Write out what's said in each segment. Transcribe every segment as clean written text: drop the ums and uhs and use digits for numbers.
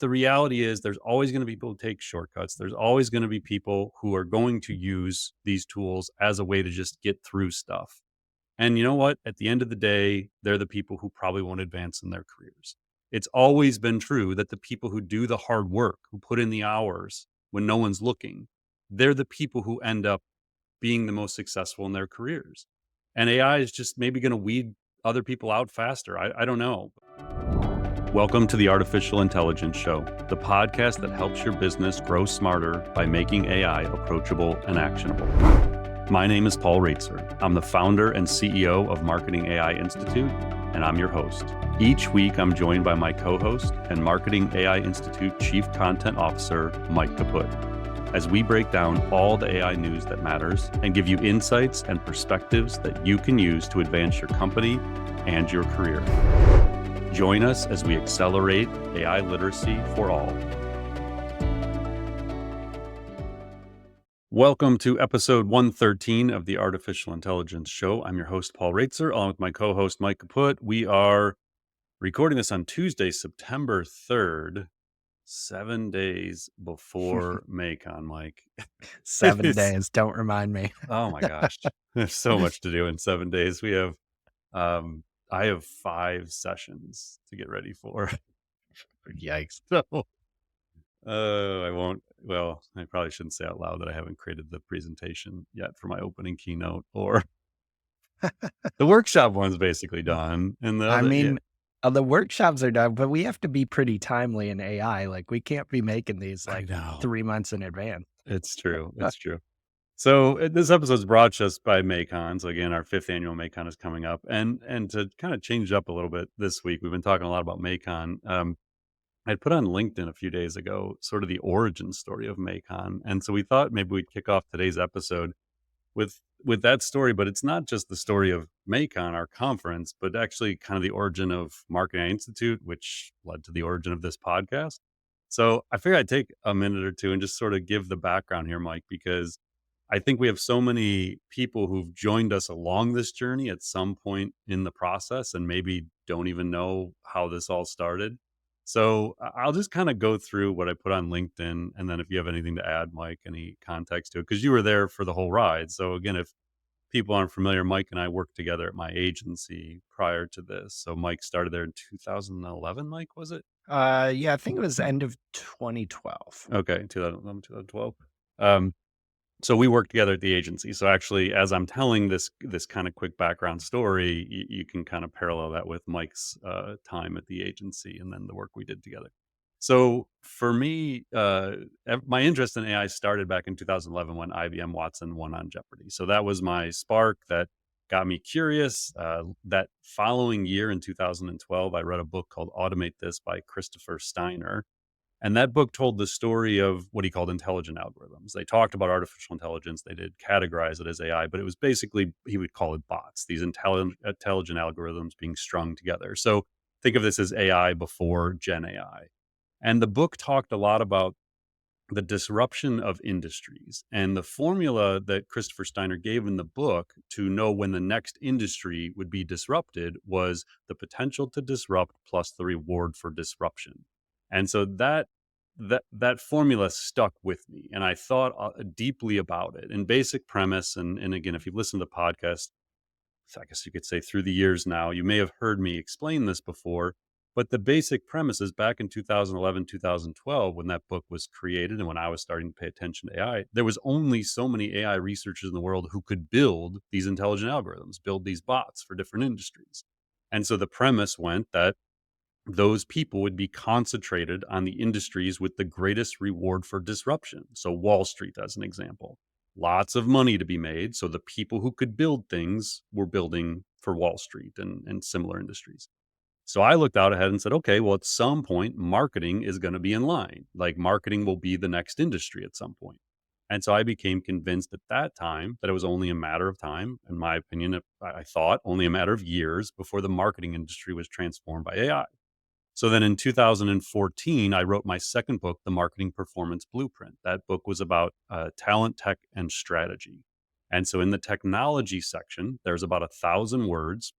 the reality is there's always going to be people who take shortcuts. There's always going to be people who are going to use these tools as a way to just get through stuff. And you know what? At the end of the day, they're the people who probably won't advance in their careers. It's always been true that the people who do the hard work, who put in the hours when no one's looking, they're the people who end up being the most successful in their careers. And AI is just maybe going to weed other people out faster. I don't know. Welcome to the Artificial Intelligence Show, the podcast that helps your business grow smarter by making AI approachable and actionable. My name is Paul Roetzer. I'm the founder and CEO of Marketing AI Institute, and I'm your host. Each week, I'm joined by my co-host and Marketing AI Institute Chief Content Officer, Mike Kaput, as we break down all the AI news that matters and give you insights and perspectives that you can use to advance your company and your career. Join us as we accelerate AI literacy for all. Welcome to episode 113 of the Artificial Intelligence Show. I'm your host, Paul Roetzer, along with my co-host, Mike Kaput. We are recording this on Tuesday, September 3rd, 7 days before MAICON, Mike. 7 days. Don't remind me. Oh my gosh. There's so much to do in 7 days. We have, I have 5 sessions to get ready for. Yikes. So, I probably shouldn't say out loud that I haven't created the presentation yet for my opening keynote, or the workshop one's basically done. And the workshops are done, but we have to be pretty timely in AI. Like, we can't be making these I know. 3 months in advance. It's true. It's true. So this episode's brought to us by MAICON. So again, our 5th annual MAICON is coming up, and to kind of change it up a little bit this week, we've been talking a lot about MAICON. I'd put on LinkedIn a few days ago, sort of the origin story of MAICON, and so we thought maybe we'd kick off today's episode with that story. But it's not just the story of MAICON, our conference, but actually kind of the origin of Marketing AI Institute, which led to the origin of this podcast. So I figured I'd take a minute or two and just sort of give the background here, Mike, because I think we have so many people who've joined us along this journey at some point in the process and maybe don't even know how this all started. So I'll just kind of go through what I put on LinkedIn. And then if you have anything to add, Mike, any context to it, because you were there for the whole ride. So again, if people aren't familiar, Mike and I worked together at my agency prior to this. So Mike started there in 2011, Mike, was it? Yeah, I think it was end of 2012. Okay, 2011, 2012. So we worked together at the agency. So actually, as I'm telling this kind of quick background story, you can kind of parallel that with Mike's time at the agency and then the work we did together. So for me, my interest in AI started back in 2011 when IBM Watson won on Jeopardy. So that was my spark that got me curious. That following year in 2012, I read a book called Automate This by Christopher Steiner. And that book told the story of what he called intelligent algorithms. They talked about artificial intelligence. They did categorize it as AI, but it was basically, he would call it bots, these intelligent algorithms being strung together. So think of this as AI before Gen AI. And the book talked a lot about the disruption of industries. And the formula that Christopher Steiner gave in the book to know when the next industry would be disrupted was the potential to disrupt plus the reward for disruption. And so that formula stuck with me, and I thought deeply about it. And basic premise, and again, if you've listened to the podcast, I guess you could say through the years now, you may have heard me explain this before. But the basic premise is back in 2011, 2012, when that book was created and when I was starting to pay attention to AI, there was only so many AI researchers in the world who could build these intelligent algorithms, build these bots for different industries. And so the premise went that those people would be concentrated on the industries with the greatest reward for disruption. So Wall Street, as an example, lots of money to be made. So the people who could build things were building for Wall Street and similar industries. So I looked out ahead and said, okay, well, at some point, marketing is going to be in line. Like marketing will be the next industry at some point. And so I became convinced at that time that it was only a matter of time. In my opinion, I thought only a matter of years before the marketing industry was transformed by AI. So then in 2014, I wrote my second book, The Marketing Performance Blueprint. That book was about talent, tech, and strategy. And so in the technology section, there's about 1,000 words.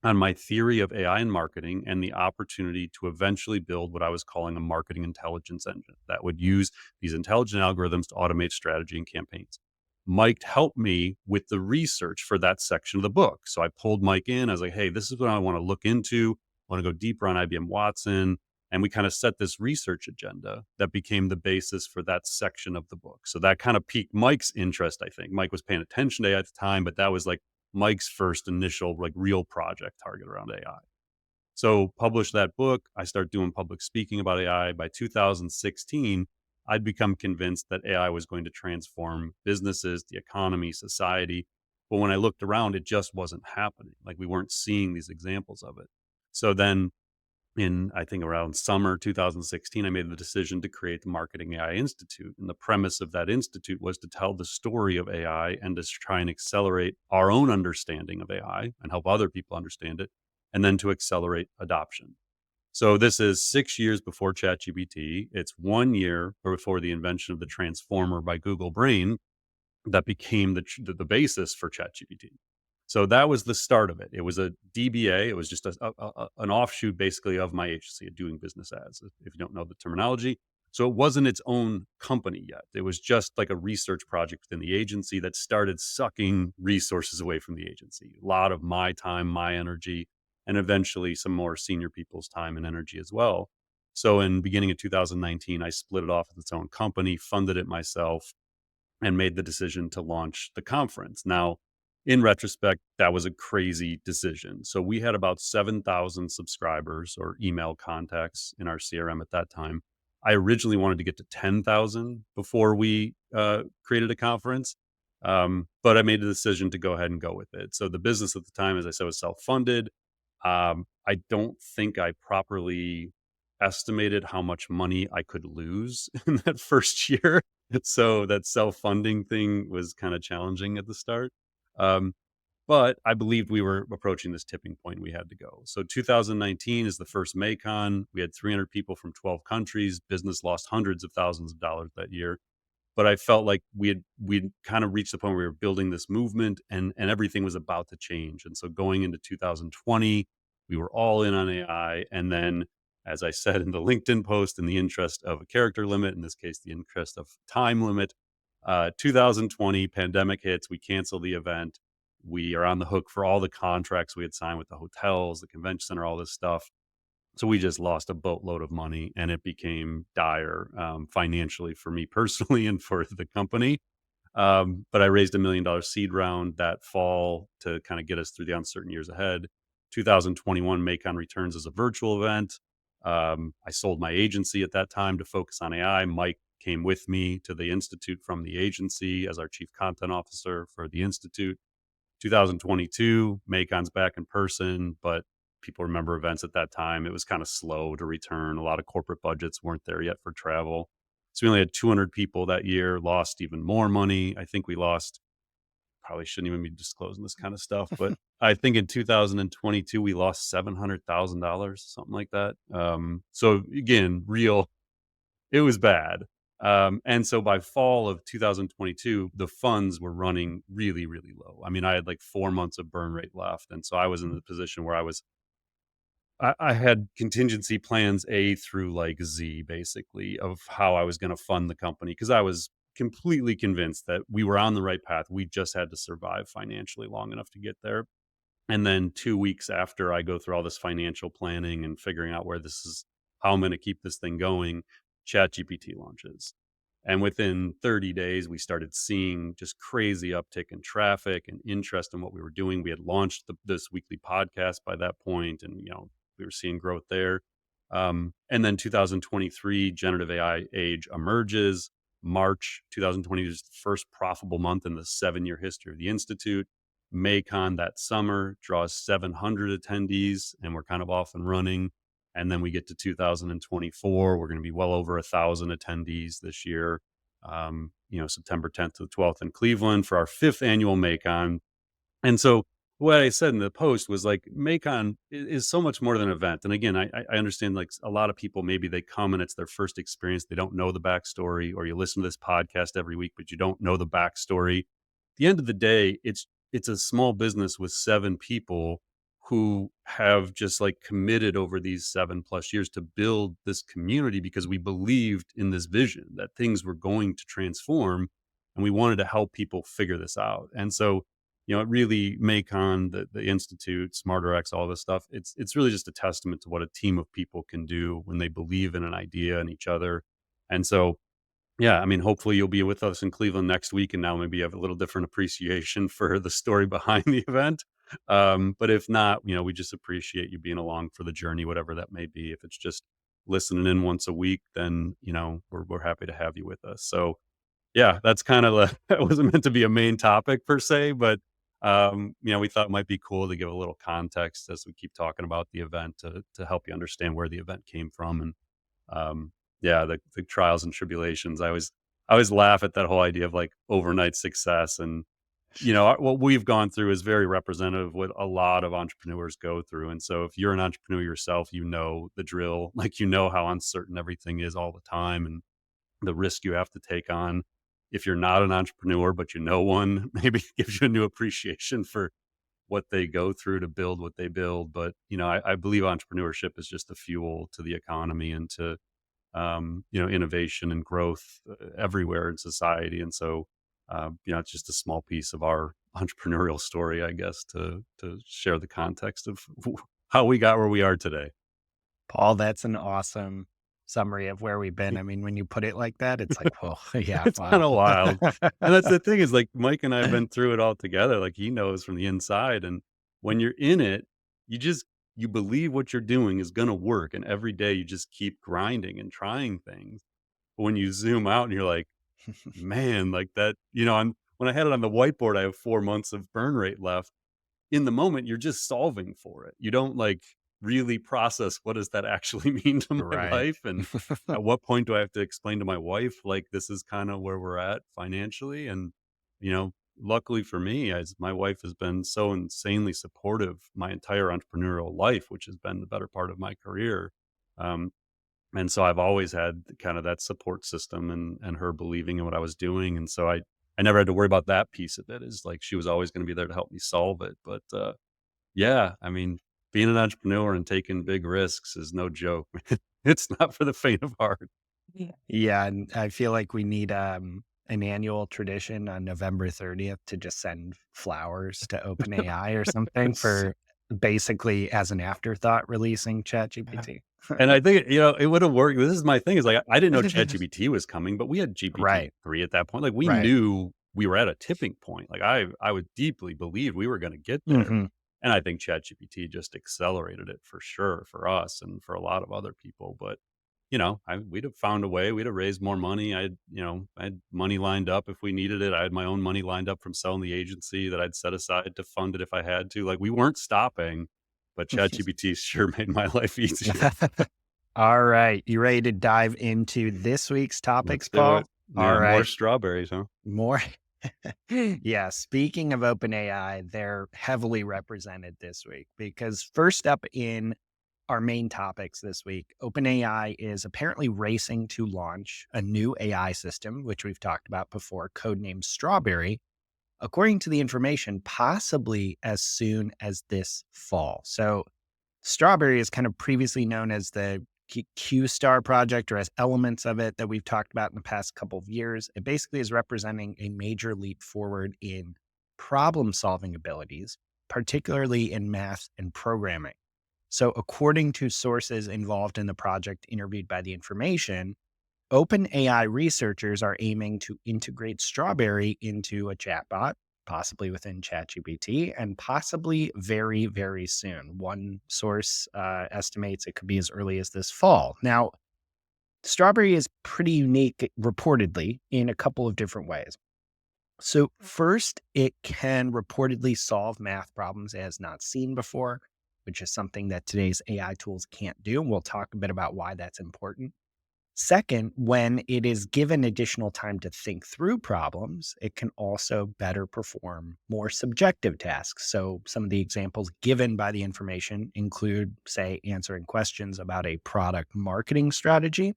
on my theory of AI and marketing and the opportunity to eventually build what I was calling a marketing intelligence engine that would use these intelligent algorithms to automate strategy and campaigns. Mike helped me with the research for that section of the book. So I pulled Mike in. I was like, hey, this is what I want to look into. I want to go deeper on IBM Watson. And we kind of set this research agenda that became the basis for that section of the book. So that kind of piqued Mike's interest, I think. Mike was paying attention to AI at the time, but that was like Mike's first initial like real project target around AI. So published that book. I start doing public speaking about AI. By 2016, I'd become convinced that AI was going to transform businesses, the economy, society. But when I looked around, it just wasn't happening. Like we weren't seeing these examples of it. So then in I think around summer 2016, I made the decision to create the Marketing AI Institute. And the premise of that institute was to tell the story of AI and to try and accelerate our own understanding of AI and help other people understand it, and then to accelerate adoption. So this is 6 years before ChatGPT. It's 1 year before the invention of the transformer by Google Brain that became the basis for ChatGPT. So that was the start of it. It was a DBA. It was just an offshoot, basically, of my agency, doing business ads. If you don't know the terminology, so it wasn't its own company yet. It was just like a research project within the agency that started sucking resources away from the agency. A lot of my time, my energy, and eventually some more senior people's time and energy as well. So in beginning of 2019, I split it off as its own company, funded it myself, and made the decision to launch the conference. Now, in retrospect, that was a crazy decision. So we had about 7,000 subscribers or email contacts in our CRM at that time. I originally wanted to get to 10,000 before we created a conference, but I made the decision to go ahead and go with it. So the business at the time, as I said, was self-funded. I don't think I properly estimated how much money I could lose in that first year. So that self-funding thing was kind of challenging at the start. Um, but I believed we were approaching this tipping point we had to go. So 2019 is the first MAICON. We had 300 people from 12 countries. Business lost hundreds of thousands of dollars that year. But I felt like we'd kind of reached the point where we were building this movement and everything was about to change. And so going into 2020, we were all in on AI. And then, as I said in the LinkedIn post, in the interest of a character limit, in this case, the interest of time limit, 2020 pandemic hits. We cancel the event. We are on the hook for all the contracts we had signed with the hotels, the convention center, all this stuff. So we just lost a boatload of money and it became dire financially for me personally and for the company. But I raised $1 million seed round that fall to kind of get us through the uncertain years ahead. 2021 MAICON returns as a virtual event. I sold my agency at that time to focus on AI. Mike came with me to the Institute from the agency as our chief content officer for the Institute. 2022, MAICON's back in person, but people remember events at that time. It was kind of slow to return. A lot of corporate budgets weren't there yet for travel. So we only had 200 people that year, lost even more money. I think we lost, probably shouldn't even be disclosing this kind of stuff, but I think in 2022, we lost $700,000, something like that. So again, it was bad. And so by fall of 2022, the funds were running really, really low. I mean, I had like 4 months of burn rate left. And so I was in the position where I had contingency plans A through like Z, basically, of how I was going to fund the company because I was completely convinced that we were on the right path. We just had to survive financially long enough to get there. And then 2 weeks after I go through all this financial planning and figuring out where this is, how I'm going to keep this thing going, ChatGPT launches. And within 30 days, we started seeing just crazy uptick in traffic and interest in what we were doing. We had launched this weekly podcast by that point, and we were seeing growth there. And then 2023, generative AI age emerges. March 2020 is the first profitable month in the 7-year history of the Institute. MAICON that summer draws 700 attendees, and we're kind of off and running. And then we get to 2024, we're going to be well over 1,000 attendees this year. September 10th to the 12th in Cleveland for our 5th annual MAICON. And so what I said in the post was like, MAICON is so much more than an event. And again, I understand like a lot of people, maybe they come and it's their first experience. They don't know the backstory, or you listen to this podcast every week, but you don't know the backstory. At the end of the day, it's a small business with 7 people who have just like committed over these 7+ years to build this community because we believed in this vision that things were going to transform, and we wanted to help people figure this out. And so, it really MAICON, the Institute, SmarterX, all this stuff, it's really just a testament to what a team of people can do when they believe in an idea and each other. And so, yeah, I mean, hopefully you'll be with us in Cleveland next week, and now maybe you have a little different appreciation for the story behind the event. But if not, we just appreciate you being along for the journey, whatever that may be. If it's just listening in once a week, then we're happy to have you with us. So yeah, that's kind of that wasn't meant to be a main topic per se, but we thought it might be cool to give a little context as we keep talking about the event to help you understand where the event came from. And um, yeah, the trials and tribulations. I always laugh at that whole idea of like overnight success, and what we've gone through is very representative of what a lot of entrepreneurs go through. And so, if you're an entrepreneur yourself, you know the drill. Like how uncertain everything is all the time, and the risk you have to take on. If you're not an entrepreneur, but you know one, maybe it gives you a new appreciation for what they go through to build what they build. But I believe entrepreneurship is just a fuel to the economy and to innovation and growth everywhere in society. And so, it's just a small piece of our entrepreneurial story, I guess, to share the context of how we got where we are today. Paul, that's an awesome summary of where we've been. I mean, when you put it like that, it's like, "Whoa, yeah, It's wow." kind of wild. And that's the thing is like Mike and I have been through it all together. Like he knows from the inside. And when you're in it, you just, you believe what you're doing is going to work. And every day you just keep grinding and trying things. But when you zoom out and you're like, man, like that, when I had it on the whiteboard, I have 4 months of burn rate left. In the moment, you're just solving for it. You don't like really process what does that actually mean to my Right. life, and at what point do I have to explain to my wife like this is kind of where we're at financially. And luckily for me, as my wife has been so insanely supportive my entire entrepreneurial life, which has been the better part of my career. Um, and so I've always had kind of that support system, and her believing in what I was doing. And so I never had to worry about that piece of it. Is like she was always going to be there to help me solve it. But yeah, I mean, being an entrepreneur and taking big risks is no joke. It's not for the faint of heart. Yeah, and I feel like we need, an annual tradition on November 30th to just send flowers to OpenAI or something It's for basically as an afterthought releasing Yeah. ChatGPT. And I think, it would have worked. This is my thing is like, I didn't know ChatGPT was coming, but we had Right, GPT-3 at that point. Like we right. knew we were at a tipping point. Like I would deeply believe we were going to get there. Mhm. And I think ChatGPT just accelerated it for sure for us and for a lot of other people. But we'd have found a way. We'd have raised more money. I had money lined up if we needed it. I had my own money lined up from selling the agency that I'd set aside to fund it if I had to. Like we weren't stopping, but ChatGPT sure made my life easier. All right, you ready to dive into this week's topics, Let's do Paul? it. All Yeah, more right, strawberries, huh? more Yeah, speaking of OpenAI, they're heavily represented this week because first up in our main topics this week, OpenAI is apparently racing to launch a new AI system, which we've talked about before, codenamed Strawberry, according to the information, possibly as soon as this fall. So, Strawberry is kind of previously known as the Q-Star project or as elements of it that we've talked about in the past couple of years. It basically is representing a major leap forward in problem solving abilities, particularly in math and programming. So, according to sources involved in the project interviewed by the information, OpenAI researchers are aiming to integrate Strawberry into a chatbot, possibly within ChatGPT, and possibly very, very soon. One source estimates it could be as early as this fall. Now, Strawberry is pretty unique, reportedly, in a couple of different ways. So, first, it can reportedly solve math problems as not seen before, which is something that today's AI tools can't do. And we'll talk a bit about why that's important. Second, when it is given additional time to think through problems, it can also better perform more subjective tasks. So, some of the examples given by the information include, say, answering questions about a product marketing strategy.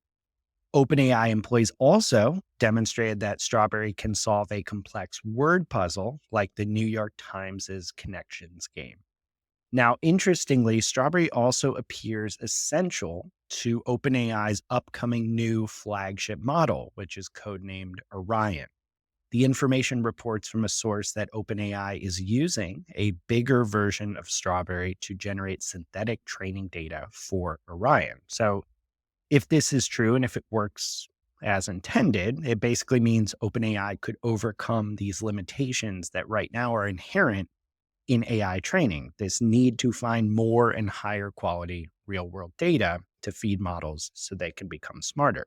OpenAI employees also demonstrated that Strawberry can solve a complex word puzzle like the New York Times' connections game. Now, interestingly, Strawberry also appears essential to OpenAI's upcoming new flagship model, which is codenamed Orion. The information reports from a source that OpenAI is using a bigger version of Strawberry to generate synthetic training data for Orion. So, if this is true and if it works as intended, it basically means OpenAI could overcome these limitations that right now are inherent in AI training, this need to find more and higher quality real world data to feed models so they can become smarter.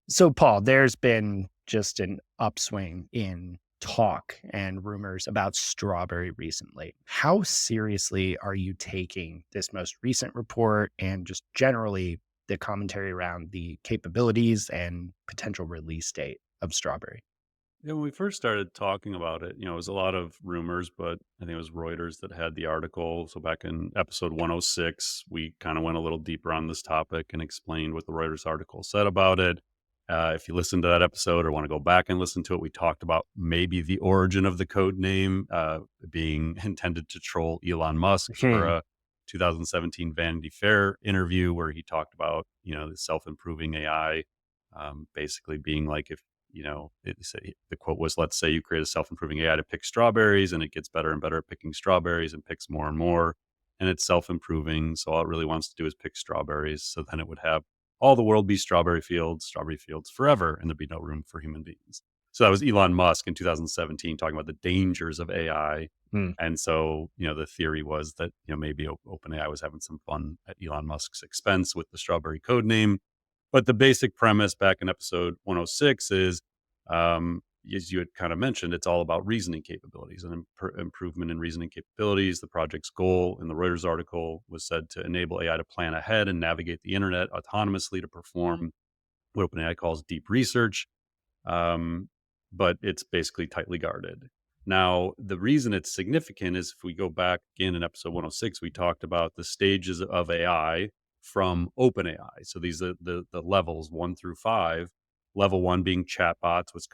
So, Paul, there's been just an upswing in talk and rumors about Strawberry recently. How seriously are you taking this most recent report and just generally the commentary around the capabilities and potential release date of Strawberry? Yeah, when we first started talking about it, it was a lot of rumors, but I think it was Reuters that had the article. So back in episode 106, we kind of went a little deeper on this topic and explained what the Reuters article said about it. If you listen to that episode or want to go back and listen to it, we talked about maybe the origin of the code name being intended to troll Elon Musk for Hmm. a 2017 Vanity Fair interview where he talked about, the self-improving AI, basically being like if the quote was, let's say you create a self-improving AI to pick strawberries and it gets better and better at picking strawberries and picks more and more. And it's self-improving. So all it really wants to do is pick strawberries. So then it would have all the world be strawberry fields forever, and there'd be no room for human beings. So that was Elon Musk in 2017 talking about the dangers of AI. Hmm. And so, the theory was that, maybe OpenAI was having some fun at Elon Musk's expense with the strawberry code name. But the basic premise back in episode 106 is, as you had kind of mentioned, it's all about reasoning capabilities and improvement in reasoning capabilities. The project's goal in the Reuters article was said to enable AI to plan ahead and navigate the internet autonomously to perform what OpenAI calls deep research, um, but it's basically tightly guarded. Now, the reason it's significant is if we go back again in episode 106, we talked about the stages of AI from OpenAI. So these are the levels 1 through 5. Level 1 being chatbots with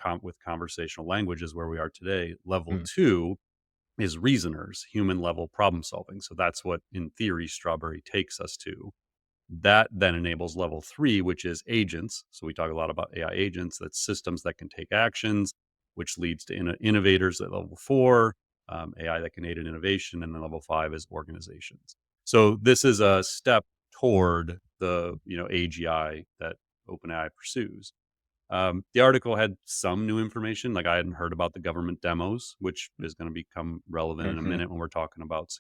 conversational languages, where we are today. Level Hmm. 2 is reasoners, human level problem solving. So that's what, in theory, Strawberry takes us to. That then enables level 3, which is agents. So we talk a lot about AI agents. That's systems that can take actions, which leads to innovators at level 4, AI that can aid in innovation. And then level 5 is organizations. So this is a step toward the, AGI that OpenAI pursues. The article had some new information. Like I hadn't heard about the government demos, which is going to become relevant in a Mhm. minute when we're talking about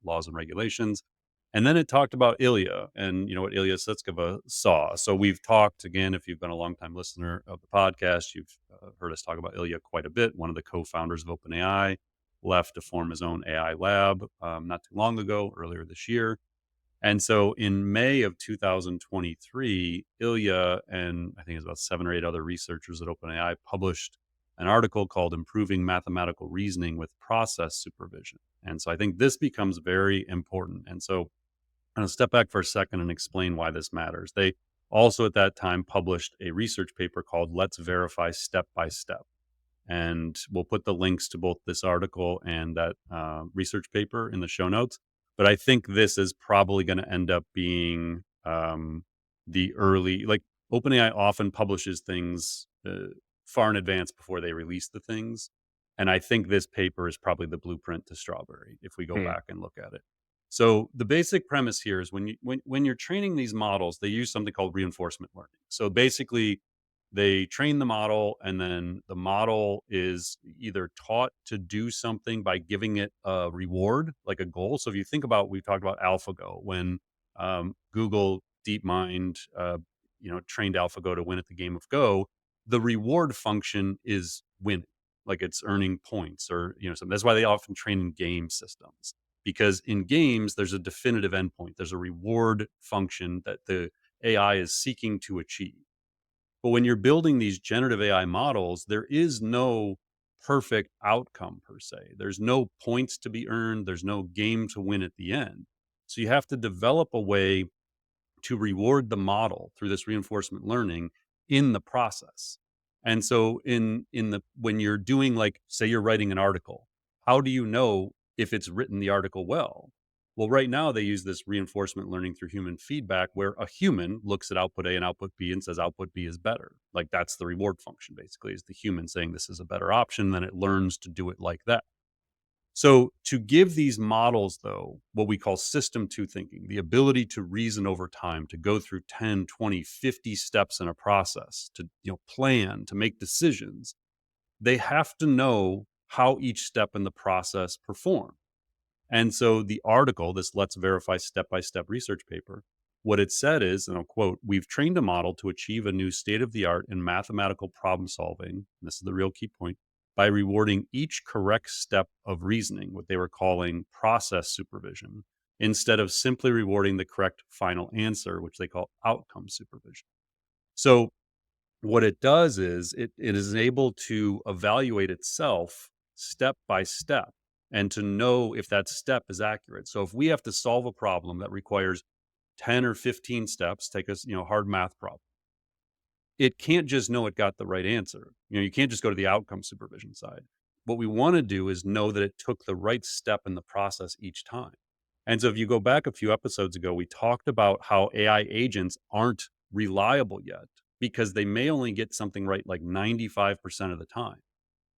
laws and regulations. And then it talked about Ilya and what Ilya Sutskever saw. So we've talked again. If you've been a long time listener of the podcast, you've heard us talk about Ilya quite a bit. One of the co-founders of OpenAI left to form his own AI lab not too long ago, earlier this year. And so in May of 2023, Ilya and I think it's about 7 or 8 other researchers at OpenAI published an article called Improving Mathematical Reasoning with Process Supervision. And so I think this becomes very important. And so I'm going to step back for a second and explain why this matters. They also at that time published a research paper called Let's Verify Step by Step. And we'll put the links to both this article and that research paper in the show notes. But I think this is probably going to end up being the early, like OpenAI often publishes things far in advance before they release the things. And I think this paper is probably the blueprint to Strawberry if we go Hmm. back and look at it. So the basic premise here is when you're training these models, they use something called reinforcement learning. So basically, they train the model, and then the model is either taught to do something by giving it a reward, like a goal. So if you think about, we've talked about AlphaGo when Google DeepMind, trained AlphaGo to win at the game of Go. The reward function is winning, like it's earning points, or something. That's why they often train in game systems, because in games there's a definitive endpoint. There's a reward function that the AI is seeking to achieve. But when you're building these generative AI models, there is no perfect outcome per se. There's no points to be earned, there's no game to win at the end. So you have to develop a way to reward the model through this reinforcement learning in the process. And so in the when you're doing, like, say you're writing an article, how do you know if it's written the article well. Well, right now they use this reinforcement learning through human feedback where a human looks at output A and output B and says output B is better. Like that's the reward function basically, is the human saying this is a better option, then it learns to do it like that. So, to give these models, though, what we call system two thinking, the ability to reason over time, to go through 10, 20, 50 steps in a process, to plan, to make decisions, they have to know how each step in the process perform. And so the article, this Let's Verify Step by Step research paper, what it said is, and I'll quote, "We've trained a model to achieve a new state of the art in mathematical problem solving." And this is the real key point, by rewarding each correct step of reasoning, what they were calling process supervision, instead of simply rewarding the correct final answer, which they call outcome supervision. So what it does is it is able to evaluate itself step by step and to know if that step is accurate. So if we have to solve a problem that requires 10 or 15 steps, take us, hard math problem, it can't just know it got the right answer. You can't just go to the outcome supervision side. What we want to do is know that it took the right step in the process each time. And so if you go back a few episodes ago, we talked about how AI agents aren't reliable yet because they may only get something right like 95% of the time.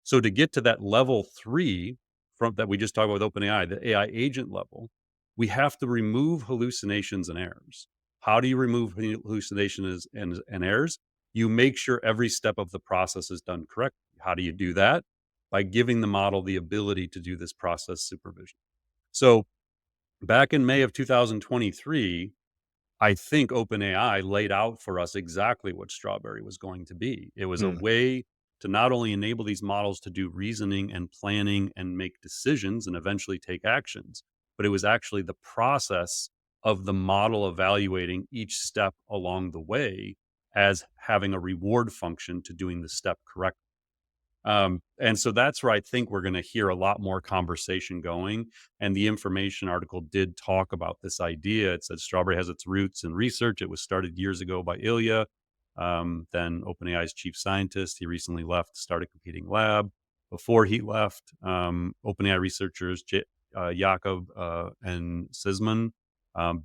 So to get to that level 3 from that we just talked about with OpenAI, the AI agent level, we have to remove hallucinations and errors. How do you remove hallucinations and errors? You make sure every step of the process is done correctly. How do you do that? By giving the model the ability to do this process supervision. So back in May of 2023, I think OpenAI laid out for us exactly what Strawberry was going to be. It was a Mm. way to not only enable these models to do reasoning and planning and make decisions and eventually take actions, but it was actually the process of the model evaluating each step along the way as having a reward function to doing the step correctly. And so that's where I think we're going to hear a lot more conversation going. And the information article did talk about this idea. It said Strawberry has its roots in research. It was started years ago by Ilya, then OpenAI's chief scientist. He recently left, started competing lab. Before he left, OpenAI researchers Yakov and Sisman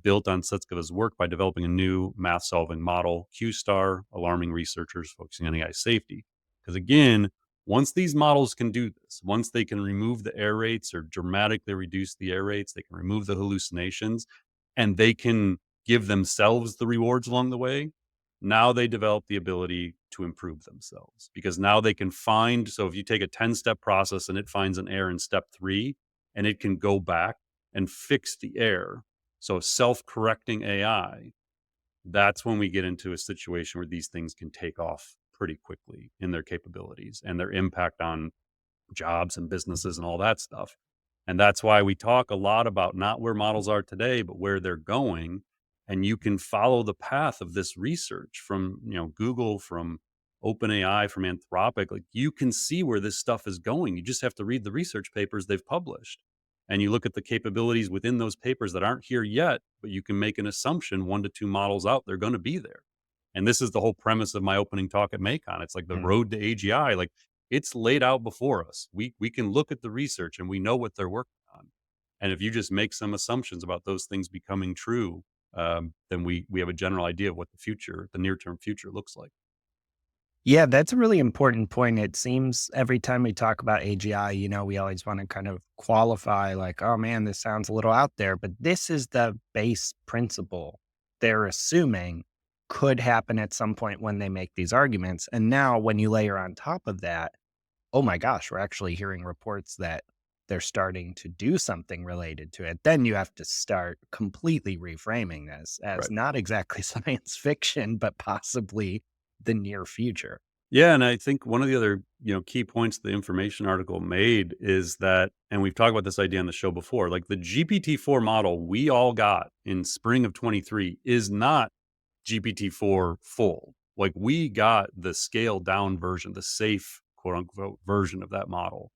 built on Setska's work by developing a new math solving model, QStar, alarming researchers focusing on AI safety. Because again, once these models can do this, once they can remove the error rates or dramatically reduce the error rates, they can remove the hallucinations and they can give themselves the rewards along the way. Now they develop the ability to improve themselves because now they can find. So if you take a 10-step process and it finds an error in step 3 and it can go back and fix the error. So self correcting AI, that's when we get into a situation where these things can take off pretty quickly in their capabilities and their impact on jobs and businesses and all that stuff. And that's why we talk a lot about not where models are today, but where they're going. And you can follow the path of this research from, Google, from OpenAI, from Anthropic. Like you can see where this stuff is going. You just have to read the research papers they've published. And you look at the capabilities within those papers that aren't here yet, but you can make an assumption 1 to 2 models out, they're going to be there. And this is the whole premise of my opening talk at MAICON. It's like the Mm. road to AGI. Like it's laid out before us. We can look at the research and we know what they're working on. And if you just make some assumptions about those things becoming true, then we have a general idea of what the future, the near term future, looks like. Yeah, that's a really important point. It seems every time we talk about AGI, we always want to kind of qualify like, oh man, this sounds a little out there, but this is the base principle they're assuming could happen at some point when they make these arguments. And now when you layer on top of that, oh my gosh, we're actually hearing reports that they're starting to do something related to it. Then you have to start completely reframing this as Right. not exactly science fiction, but possibly the near future. Yeah, and I think one of the other, key points the information article made is that, and we've talked about this idea on the show before, like the GPT-4 model we all got in spring of 23 is not GPT-4 full. Like we got the scaled down version, the safe quote unquote version of that model.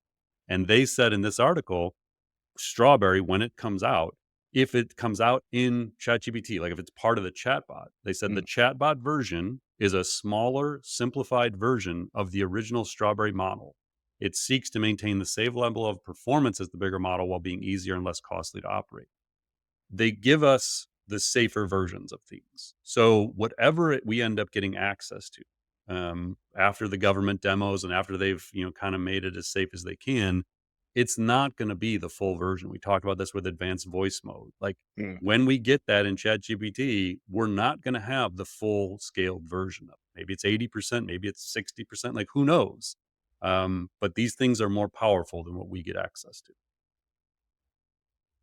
And they said in this article, Strawberry, when it comes out, if it comes out in ChatGPT, like if it's part of the chatbot, they said the Mm. chatbot version is a smaller, simplified version of the original Strawberry model. It seeks to maintain the same level of performance as the bigger model while being easier and less costly to operate. They give us the safer versions of things. So whatever we end up getting access to, after the government demos and after they've kind of made it as safe as they can, it's not going to be the full version. We talked about this with advanced voice mode. Like Mm. when we get that in ChatGPT, we're not going to have the full scaled version of it. Maybe it's 80%, maybe it's 60%. Like who knows? But these things are more powerful than what we get access to.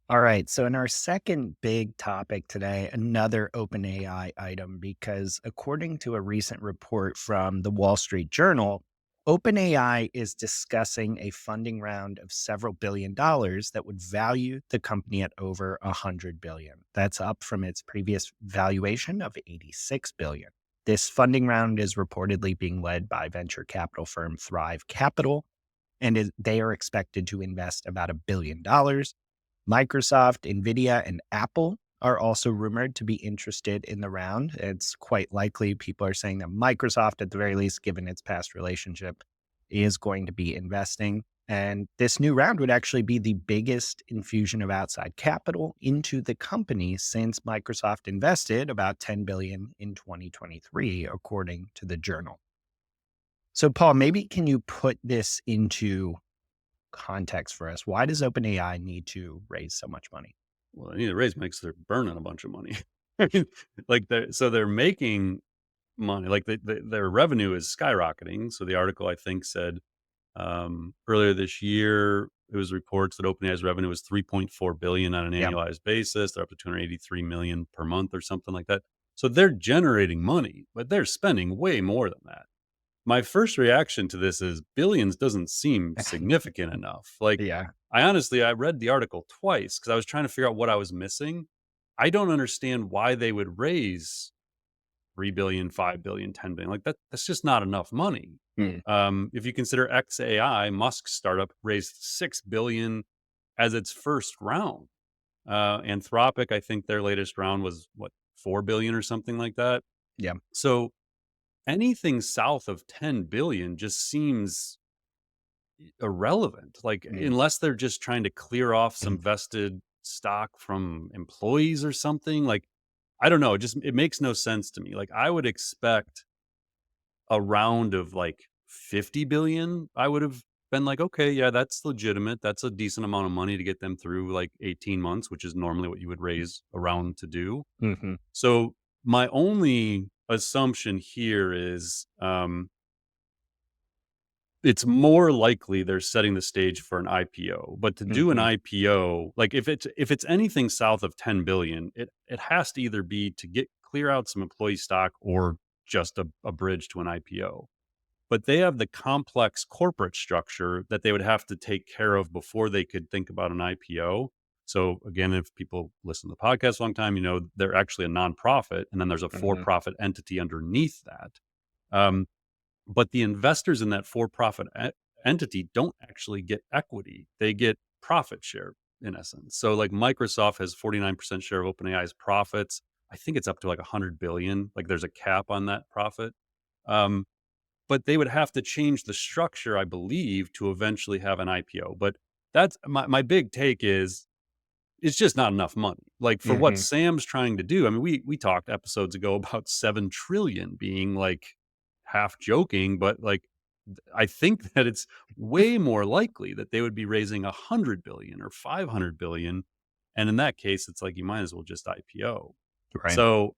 All right. So, in our second big topic today, another OpenAI item, because according to a recent report from the Wall Street Journal, OpenAI is discussing a funding round of several $1 billion that would value the company at over $100 billion. That's up from its previous valuation of $86 billion. This funding round is reportedly being led by venture capital firm Thrive Capital, and they are expected to invest about $1 billion. Microsoft, Nvidia, and Apple are also rumored to be interested in the round. It's quite likely people are saying that Microsoft, at the very least, given its past relationship, is going to be investing. And this new round would actually be the biggest infusion of outside capital into the company since Microsoft invested about $10 billion in 2023, according to the journal. So, Paul, maybe can you put this into context for us? Why does OpenAI need to raise so much money? Well, they need to raise money because they're burning a bunch of money. I mean, like they're making money. Like their revenue is skyrocketing. So the article I think said earlier this year it was reports that OpenAI's revenue was 3.4 billion on an Yeah. annualized basis. They're up to 283 million per month or something like that. So they're generating money, but they're spending way more than that. My first reaction to this is billions doesn't seem significant enough. Like, Yeah. I read the article twice because I was trying to figure out what I was missing. I don't understand why they would raise 3 billion, 5 billion, 10 billion. Like that's just not enough money. Mm. If you consider XAI, Musk's startup raised 6 billion as its first round. Anthropic, I think their latest round was what, 4 billion or something like that. Yeah. So anything south of 10 billion just seems irrelevant. Like, Mm. unless they're just trying to clear off some vested stock from employees or something, like, I don't know, it makes no sense to me. Like, I would expect a round of like 50 billion. I would have been like, okay, yeah, that's legitimate. That's a decent amount of money to get them through like 18 months, which is normally what you would raise a round to do. Mhm. So my only assumption here is it's more likely they're setting the stage for an IPO. But to do an Mhm. IPO, like if it's anything south of 10 billion, it has to either be to get clear out some employee stock or just a bridge to an IPO. But they have the complex corporate structure that they would have to take care of before they could think about an IPO. So again, if people listen to the podcast a long time, they're actually a nonprofit, and then there's a Mhm. for-profit entity underneath that. Um, but the investors in that for-profit entity don't actually get equity; they get profit share in essence. So like Microsoft has 49% share of OpenAI's profits. I think it's up to like 100 billion. Like there's a cap on that profit. Um, but they would have to change the structure, I believe, to eventually have an IPO. But that's my big take is it's just not enough money. Like for what Mhm. Sam's trying to do. I mean, we talked episodes ago about 7 trillion being like half joking, but like I think that it's way more likely that they would be raising 100 billion or 500 billion. And in that case, it's like you might as well just IPO. Right. So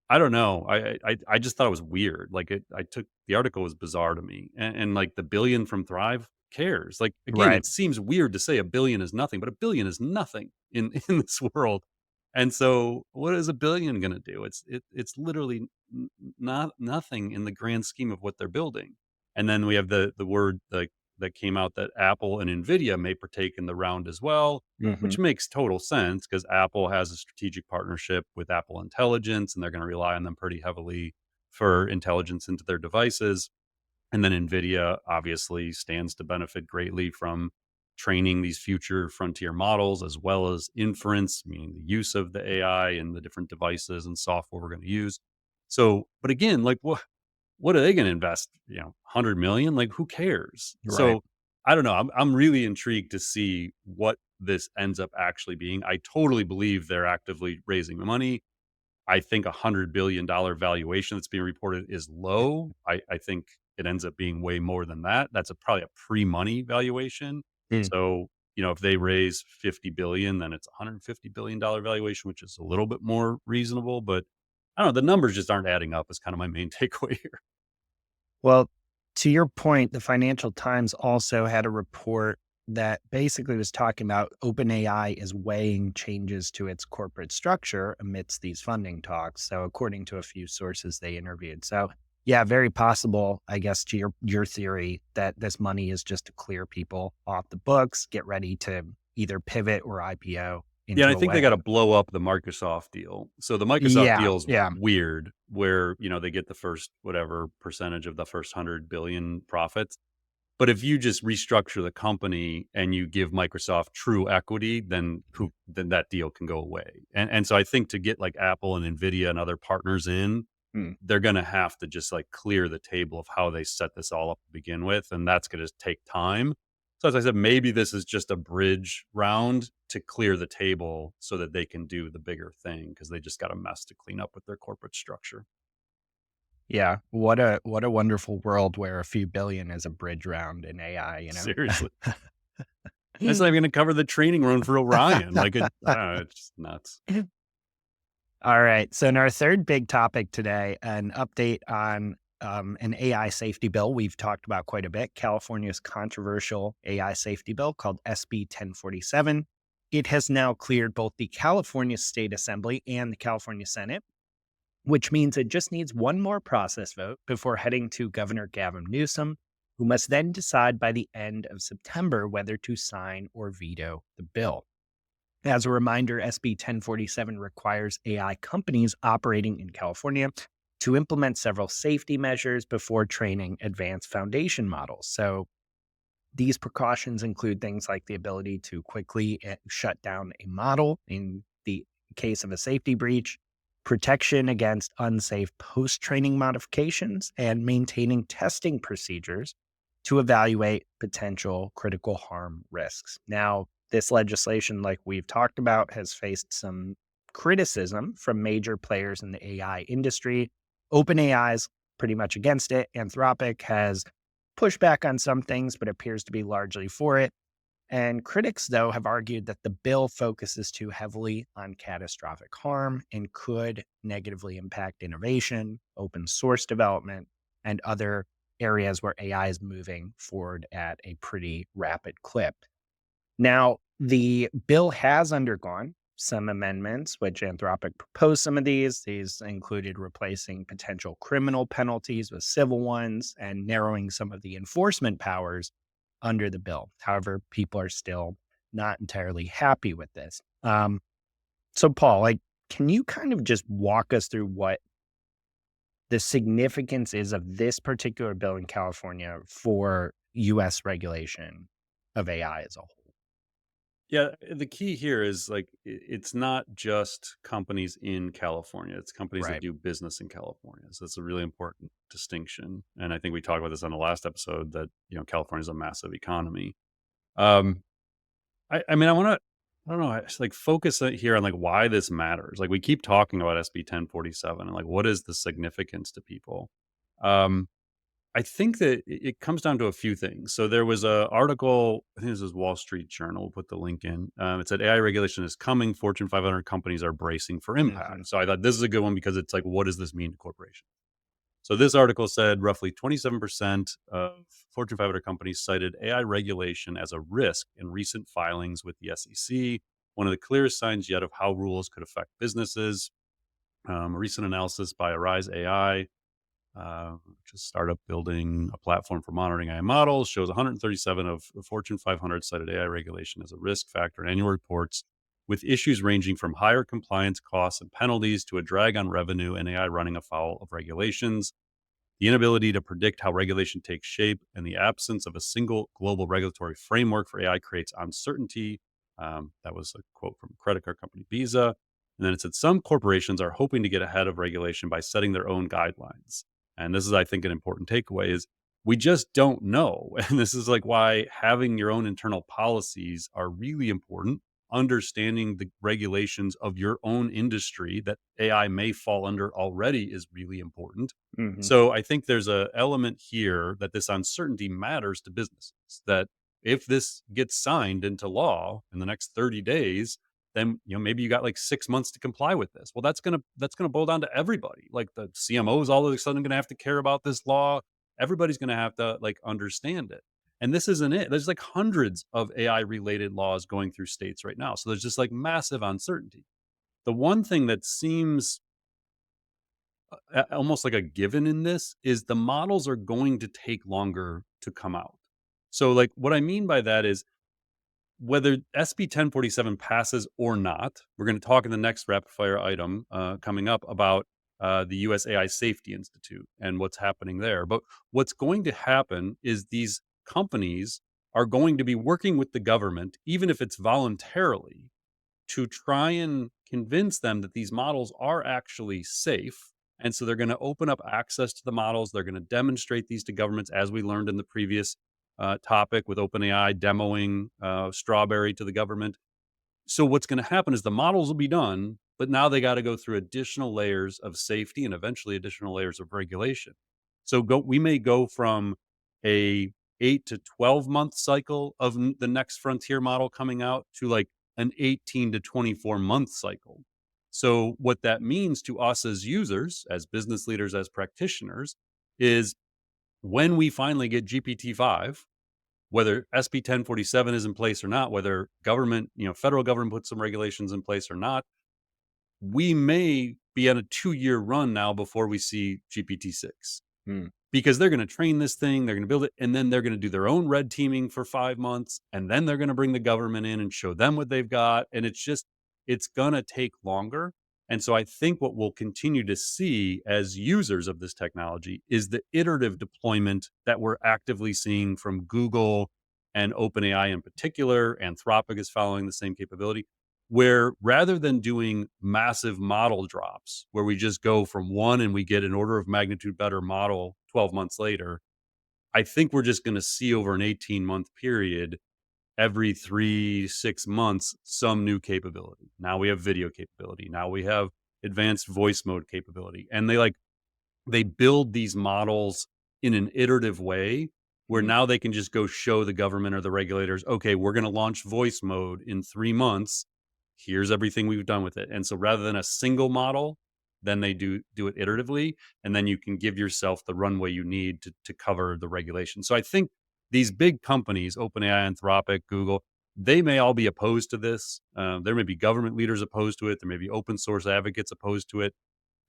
I don't know. I just thought it was weird. Like I took the article was bizarre to me, and like the billion from Thrive cares. Like again, Right. it seems weird to say a billion is nothing, but a billion is nothing in in this world. And so, what is a billion going to do? It's literally not nothing in the grand scheme of what they're building. And then we have the word like that came out that Apple and Nvidia may partake in the round as well, which Mhm. makes total sense because Apple has a strategic partnership with Apple Intelligence, and they're going to rely on them pretty heavily for intelligence into their devices. And then NVIDIA obviously stands to benefit greatly from training these future frontier models as well as inference, meaning the use of the AI and the different devices and software we're going to use. So, but again, like what are they going to invest? 100 million? Like who cares? Right. So I don't know. I'm really intrigued to see what this ends up actually being. I totally believe they're actively raising the money. I think $100 billion valuation that's being reported is low. I think it ends up being way more than that. That's probably a pre-money valuation. Mm. So, if they raise 50 billion, then it's $150 billion valuation, which is a little bit more reasonable. But I don't know. The numbers just aren't adding up. Is kind of my main takeaway here. Well, to your point, the Financial Times also had a report that basically was talking about OpenAI is weighing changes to its corporate structure amidst these funding talks. So, according to a few sources they interviewed. So, yeah, very possible, I guess, to your theory that this money is just to clear people off the books, get ready to either pivot or IPO Yeah, and I into a think they got way. to blow up the Microsoft deal. So the Microsoft Yeah, deal is yeah. weird, where they get the first whatever percentage of the first 100 billion profits. But if you just restructure the company and you give Microsoft true equity, then that deal can go away. And so I think to get like Apple and Nvidia and other partners in, Hmm. they're going to have to just like clear the table of how they set this all up to begin with, and that's going to take time. So as I said, maybe this is just a bridge round to clear the table so that they can do the bigger thing because they just got a mess to clean up with their corporate structure. Yeah, what a wonderful world where a few billion is a bridge round in AI, you know? Seriously. That's not even going to cover the training run for Orion. It's just nuts. All right. So, in our third big topic today, an update on an AI safety bill we've talked about quite a bit. California's controversial AI safety bill called SB 1047. It has now cleared both the California State Assembly and the California Senate, which means it just needs one more process vote before heading to Governor Gavin Newsom, who must then decide by the end of September whether to sign or veto the bill. As a reminder, SB 1047 requires AI companies operating in California to implement several safety measures before training advanced foundation models. So, these precautions include things like the ability to quickly shut down a model in the case of a safety breach, protection against unsafe post training modifications, and maintaining testing procedures to evaluate potential critical harm risks. Now, this legislation, like we've talked about, has faced some criticism from major players in the AI industry. OpenAI is pretty much against it. Anthropic has pushed back on some things, but appears to be largely for it. And critics, though, have argued that the bill focuses too heavily on catastrophic harm and could negatively impact innovation, open source development, and other areas where AI is moving forward at a pretty rapid clip. Now, the bill has undergone some amendments, which Anthropic proposed some of these. These included replacing potential criminal penalties with civil ones and narrowing some of the enforcement powers under the bill. However, people are still not entirely happy with this. So, Paul, can you kind of just walk us through what the significance is of this particular bill in California for US regulation of AI as a whole? Yeah, the key here is like it's not just companies in California; it's companies that Right. do business in California. So it's a really important distinction. And I think we talked about this on the last episode that California is a massive economy. Um, I mean, I don't know, I just like focus here on like why this matters. Like we keep talking about SB 1047 and like what is the significance to people. Um, I think that it comes down to a few things. So there was a article, I think this is Wall Street Journal. We'll put the link in. It said AI regulation is coming. Fortune 500 companies are bracing for Mhm. impact. So I thought this is a good one because it's like, what does this mean to corporations? So this article said roughly 27% of Fortune 500 companies cited AI regulation as a risk in recent filings with the SEC. One of the clearest signs yet of how rules could affect businesses. A recent analysis by Arise AI, which is a startup building a platform for monitoring AI models, shows 137 of the Fortune 500 cited AI regulation as a risk factor in annual reports, with issues ranging from higher compliance costs and penalties to a drag on revenue and AI running afoul of regulations. The inability to predict how regulation takes shape and the absence of a single global regulatory framework for AI creates uncertainty. That was a quote from credit card company Visa. And then it said some corporations are hoping to get ahead of regulation by setting their own guidelines. And this is, I think, an important takeaway is We just don't know. And this is like why having your own internal policies are really important. Understanding the regulations of your own industry that AI may fall under already is really important. Mhm. So I think there's a element here that this uncertainty matters to businesses. That if this gets signed into law in the next 30 days, then maybe you got like 6 months to comply with this. Well, that's gonna boil down to everybody. Like the CMOs all of a sudden gonna have to care about this law. Everybody's gonna have to like understand it. And this isn't it. There's like hundreds of AI related laws going through states right now. So there's just like massive uncertainty. The one thing that seems almost like a given in this is the models are going to take longer to come out. So, like, what I mean by that is whether SB 1047 passes or not, we're going to talk in the next rapid fire item coming up about the US AI Safety Institute and what's happening there. But what's going to happen is these companies are going to be working with the government, even if it's voluntarily, to try and convince them that these models are actually safe. And so they're going to open up access to the models. They're going to demonstrate these to governments, as we learned in the previous topic with OpenAI demoing Strawberry to the government. So what's going to happen is the models will be done, but now they got to go through additional layers of safety and eventually additional layers of regulation. So we may go from a 8 to 12-month cycle of the next frontier model coming out to like an 18 to 24-month cycle. So what that means to us as users, as business leaders, as practitioners, is when we finally get GPT-5, whether SB 1047 is in place or not, whether government, federal government puts some regulations in place or not, we may be on a 2-year run now before we see GPT-6 Mm. because they're going to train this thing, they're going to build it, and then they're going to do their own red teaming for 5 months, and then they're going to bring the government in and show them what they've got. And it's going to take longer. And so I think what we'll continue to see as users of this technology is the iterative deployment that we're actively seeing from Google and OpenAI in particular. Anthropic is following the same capability, where rather than doing massive model drops, where we just go from one and we get an order of magnitude better model 12 months later, I think we're just going to see over an 18-month period, every 3 6 months, some new capability. Now we have video capability. Now we have advanced voice mode capability. And they build these models in an iterative way where Mhm. now they can just go show the government or the regulators, okay, we're going to launch voice mode in 3 months. Here's everything we've done with it. And so rather than a single model, then they do it iteratively, and then you can give yourself the runway you need to cover the regulation. So I think these big companies, OpenAI, Anthropic, Google, they may all be opposed to this. There may be government leaders opposed to it. There may be open source advocates opposed to it.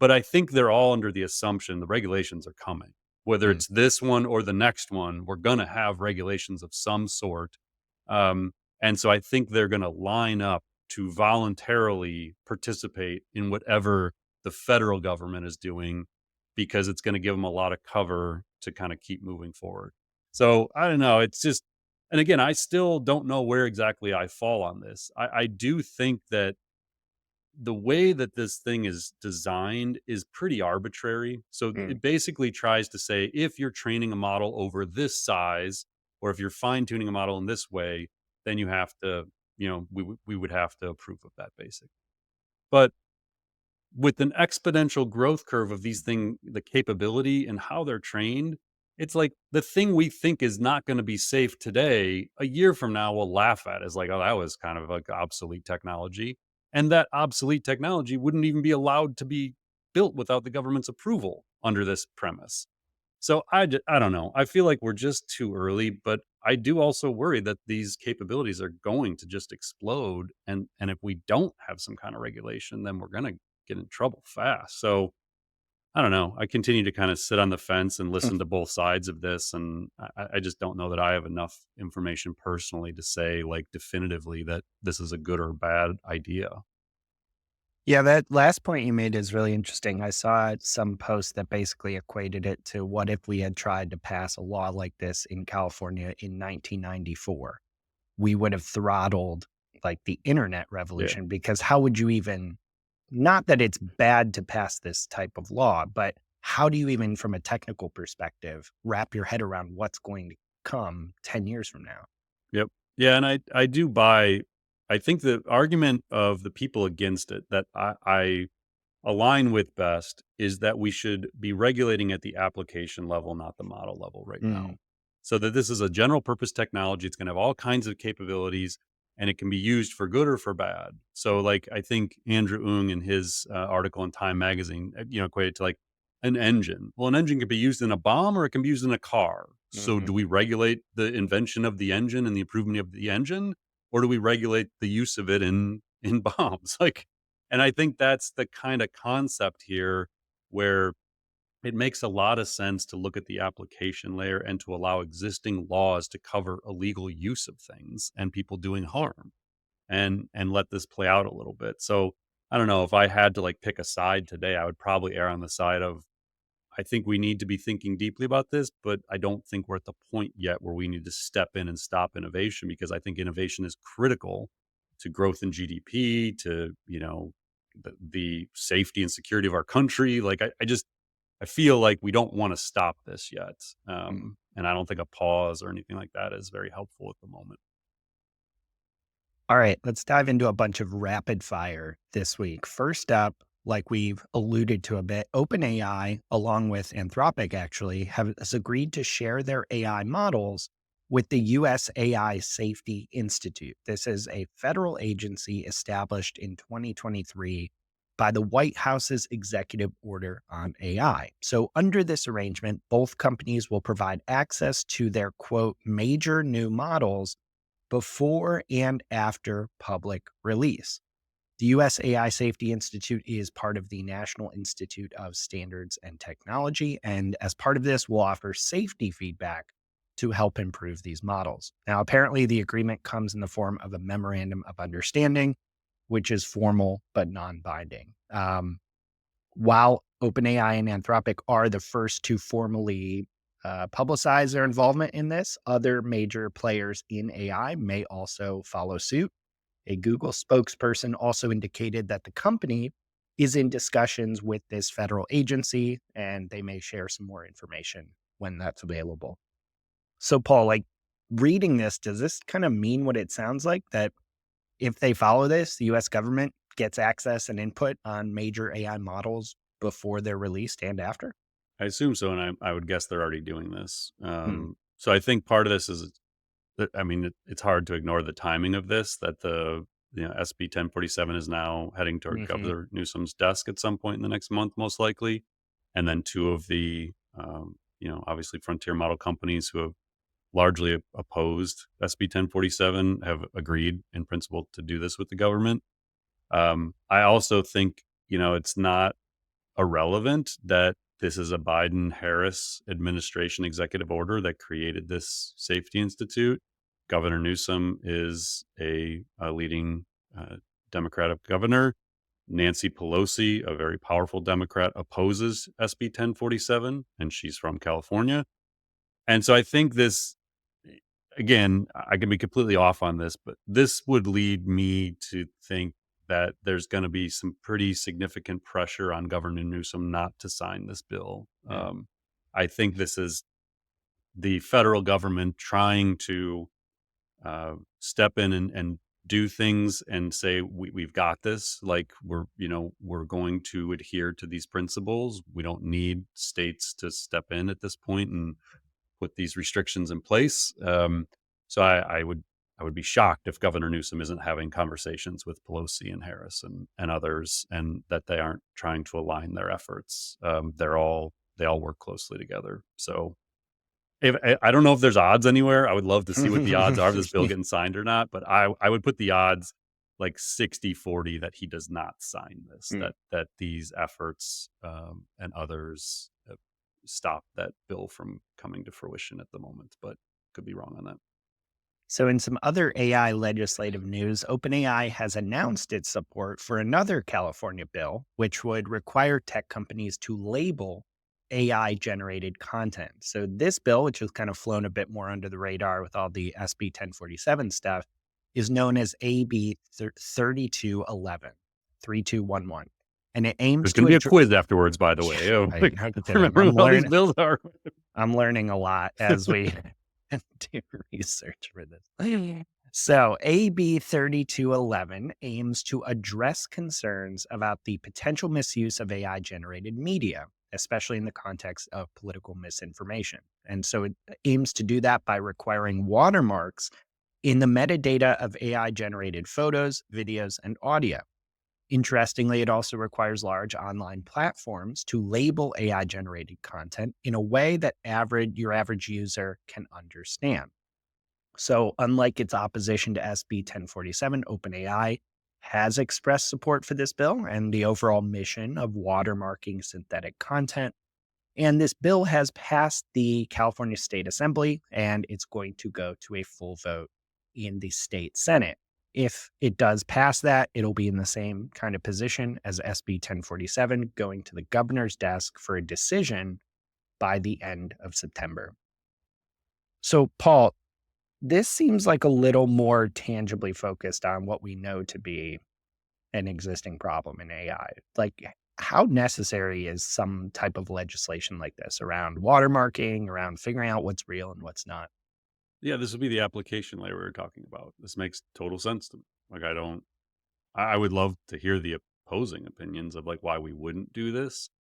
But I think they're all under the assumption the regulations are coming. Whether Mm. it's this one or the next one, we're going to have regulations of some sort. And so I think they're going to line up to voluntarily participate in whatever the federal government is doing because it's going to give them a lot of cover to kind of keep moving forward. So I don't know. It's just, and again, I still don't know where exactly I fall on this. I do think that the way that this thing is designed is pretty arbitrary. So Mm. it basically tries to say if you're training a model over this size, or if you're fine tuning a model in this way, then you have to, we would have to approve of that basic. But with an exponential growth curve of the capability and how they're trained, it's like the thing we think is not going to be safe today, a year from now, we'll laugh at as like, oh, that was kind of like obsolete technology. And that obsolete technology wouldn't even be allowed to be built without the government's approval under this premise. So I don't know. I feel like we're just too early, but I do also worry that these capabilities are going to just explode, and if we don't have some kind of regulation, then we're going to get in trouble fast. So I don't know. I continue to kind of sit on the fence and Mm. listen to both sides of this, and I just don't know that I have enough information personally to say like definitively that this is a good or bad idea. Yeah, that last point you made is really interesting. I saw some post that basically equated it to what if we had tried to pass a law like this in California in 1994? We would have throttled like the internet Yeah. revolution because how would you even, not that it's bad to pass this type of law, but how do you even, from a technical perspective, wrap your head around what's going to come 10 years from now? Yep. Yeah, and I do buy. I think the argument of the people against it that I align with best is that we should be regulating at the application level, not the model level right now. Mm, So that this is a general purpose technology. It's going to have all kinds of capabilities and it can be used for good or for bad. So, like, I think Andrew Ng in his article in Time Magazine, equated to like an engine. Well, an engine can be used in a bomb or it can be used in a car. So, mhm, do we regulate the invention of the engine and the improvement of the engine, or do we regulate the use of it in bombs? Like, and I think that's the kind of concept here where it makes a lot of sense to look at the application layer and to allow existing laws to cover illegal use of things and people doing harm and let this play out a little bit. So I don't know if I had to like pick a side today, I would probably err on the side of I think we need to be thinking deeply about this, but I don't think we're at the point yet where we need to step in and stop innovation because I think innovation is critical to growth in GDP, to, the safety and security of our country. Like I feel like we don't want to stop this yet. mm. And I don't think a pause or anything like that is very helpful at the moment. All right, let's dive into a bunch of rapid fire this week. First up, like we've alluded to a bit, OpenAI, along with Anthropic, actually, has agreed to share their AI models with the US AI Safety Institute. This is a federal agency established in 2023 by the White House's executive order on AI. So, under this arrangement, both companies will provide access to their quote, major new models before and after public release. The US AI Safety Institute is part of the National Institute of Standards and Technology. And as part of this, will offer safety feedback to help improve these models. Now, apparently, the agreement comes in the form of a memorandum of understanding, which is formal but non binding. While OpenAI and Anthropic are the first to formally publicize their involvement in this, other major players in AI may also follow suit. A Google spokesperson also indicated that the company is in discussions with this federal agency and they may share some more information when that's available. So, Paul, like reading this, does this kind of mean what it sounds like? That if they follow this, the US government gets access and input on major AI models before they're released and after? I assume so, and I would guess they're already doing this. Hmm. So I think part of this is that I mean it's hard to ignore the timing of this. That the SB 1047 is now heading toward Hmm. Governor Newsom's desk at some point in the next month, most likely, and then two of the obviously frontier model companies who have largely opposed SB 1047 have agreed in principle to do this with the government. I also think it's not irrelevant that this is a Biden Harris administration executive order that created this safety institute. Governor Newsom is a leading Democratic governor. Nancy Pelosi, a very powerful Democrat, opposes SB 1047, and she's from California. And so I think this, again, I can be completely off on this, but this would lead me to think that there's going to be some pretty significant pressure on Governor Newsom not to sign this bill. I think this is the federal government trying to step in and do things and say we've got this. Like we're going to adhere to these principles. We don't need states to step in at this point and put these restrictions in place. So I would be shocked if Governor Newsom isn't having conversations with Pelosi and Harris and others, and that they aren't trying to align their efforts. They all work closely together. So if I don't know if there's odds anywhere, I would love to see what the odds are of this bill getting signed or not. But I would put the odds like 60-40 that he does not sign this. Mm. That these efforts and others stop that bill from coming to fruition at the moment, but could be wrong on that. So, in some other AI legislative news, OpenAI has announced its support for another California bill, which would require tech companies to label AI generated content. So, this bill, which has kind of flown a bit more under the radar with all the SB 1047 stuff, is known as AB 3211. and it aims There's going to to be a address. quiz afterwards, by the way. Oh, I like, no kidding. remember what all these bills are. I'm learning a lot as we do research for this. So, AB 3211 aims to address concerns about the potential misuse of AI generated media, especially in the context of political misinformation. And so it aims to do that by requiring watermarks in the metadata of AI generated photos, videos, and audio. Interestingly, it also requires large online platforms to label AI generated content in a way that your average user can understand. So, unlike its opposition to SB 1047, OpenAI has expressed support for this bill and the overall mission of watermarking synthetic content. And this bill has passed the California State Assembly, and it's going to go to a full vote in the state Senate. If it does pass that, it'll be in the same kind of position as SB 1047, going to the governor's desk for a decision by the end of September. So, Paul, this seems like a little more tangibly focused on what we know to be an existing problem in AI. Like, how necessary is some type of legislation like this around watermarking, around figuring out what's real and what's not? Yeah, this would be the application layer we were talking about. This makes total sense to me. Like, I would love to hear the opposing opinions of like why we wouldn't do this,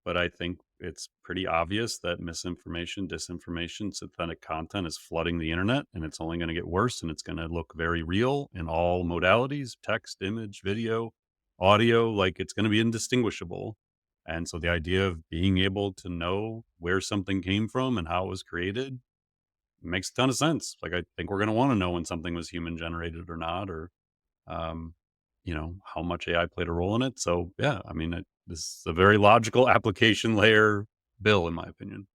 but I think it's pretty obvious that misinformation, disinformation, synthetic content is flooding the internet, and it's only going to get worse, and it's going to look very real in all modalities: text, image, video, audio. Like, it's going to be indistinguishable. And so the idea of being able to know where something came from and how it was created makes a ton of sense. Like, I think we're going to want to know when something was human generated or not, or um, how much AI played a role in it. So yeah, I mean, this is a very logical application layer bill, in my opinion.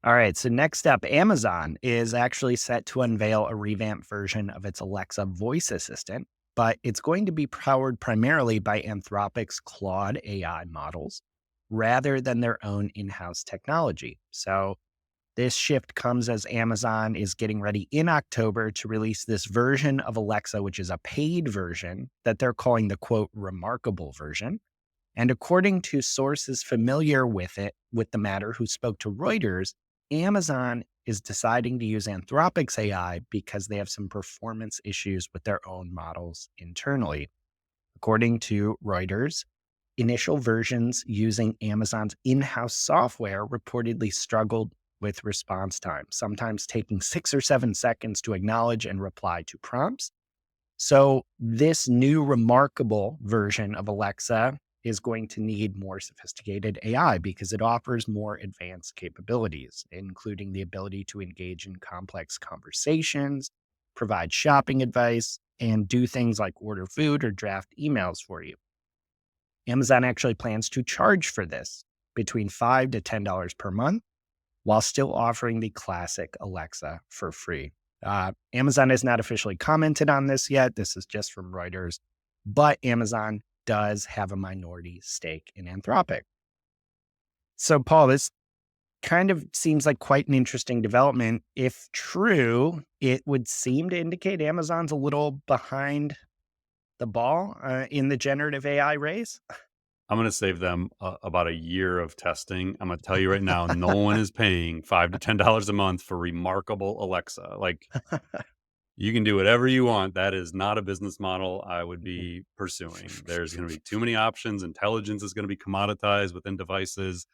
All right. So, next up, Amazon is actually set to unveil a revamped version of its Alexa voice assistant, but it's going to be powered primarily by Anthropic's Claude AI models rather than their own in house technology. So, this shift comes as Amazon is getting ready in October to release this version of Alexa, which is a paid version that they're calling the quote, remarkable version. And according to sources familiar with the matter who spoke to Reuters, Amazon is deciding to use Anthropic's AI because they have some performance issues with their own models internally. According to Reuters, initial versions using Amazon's in house software reportedly struggled with response time, sometimes taking 6 or 7 seconds to acknowledge and reply to prompts. So, this new remarkable version of Alexa is going to need more sophisticated AI because it offers more advanced capabilities, including the ability to engage in complex conversations, provide shopping advice, and do things like order food or draft emails for you. Amazon actually plans to charge for this between $5 to $10 per month while still offering the classic Alexa for free. Amazon has not officially commented on this yet. This is just from Reuters, but Amazon does have a minority stake in Anthropic. So, Paul, this kind of seems like quite an interesting development. If true, it would seem to indicate Amazon's a little behind the ball in the generative AI race. I'm going to save them about a year of testing. I'm going to tell you right now, no one is paying $5 to $10 a month for remarkable Alexa. Like, you can do whatever you want. That is not a business model I would be pursuing. There's going to be too many options. Intelligence is going to be commoditized within devices.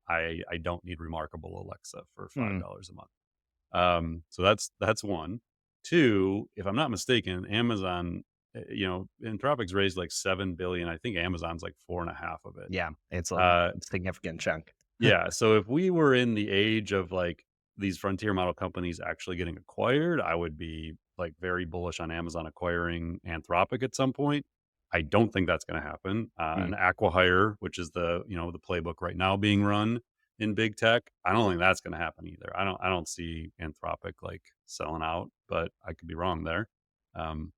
I don't need remarkable Alexa for Hmm. $5 a month. So that's one. Two, if I'm not mistaken, Amazon, Anthropic's raised like 7 billion. I think Amazon's like 4.5 of it. Yeah, it's a Uh, significant chunk. yeah. So if we were in the age of like these frontier model companies actually getting acquired, I would be like very bullish on Amazon acquiring Anthropic at some point. I don't think that's going to happen. Hmm. An acquihire, which is the playbook right now being run in big tech, I don't think that's going to happen either. I don't see Anthropic like selling out, but I could be wrong there. Um,